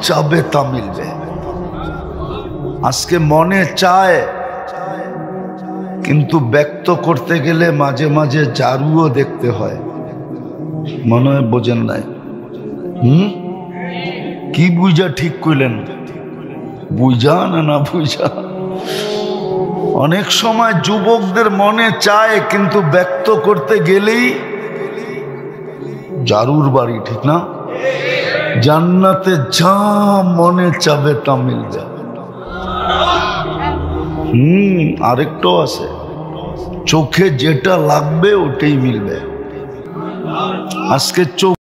চাবে তা মিলবে। আজকে মনে চায় কিন্তু ব্যক্ত করতে গেলে মাঝে মাঝে জারুও দেখতে হয়। মনে হয় বোঝেন নাই? কি বুঝা ঠিক কইলেন? বুঝা না বুঝা? অনেক সময় যুবকদের মনে চায়, কিন্তু ব্যক্ত করতে গেলেই জারুর বাড়ি, ঠিক না? জান্নাতে যা মনে চাবে তা মিলবে। আরেকটাও আছে, চোখে যেটা লাগবে ওটাই মিলবে। আজকে চোখ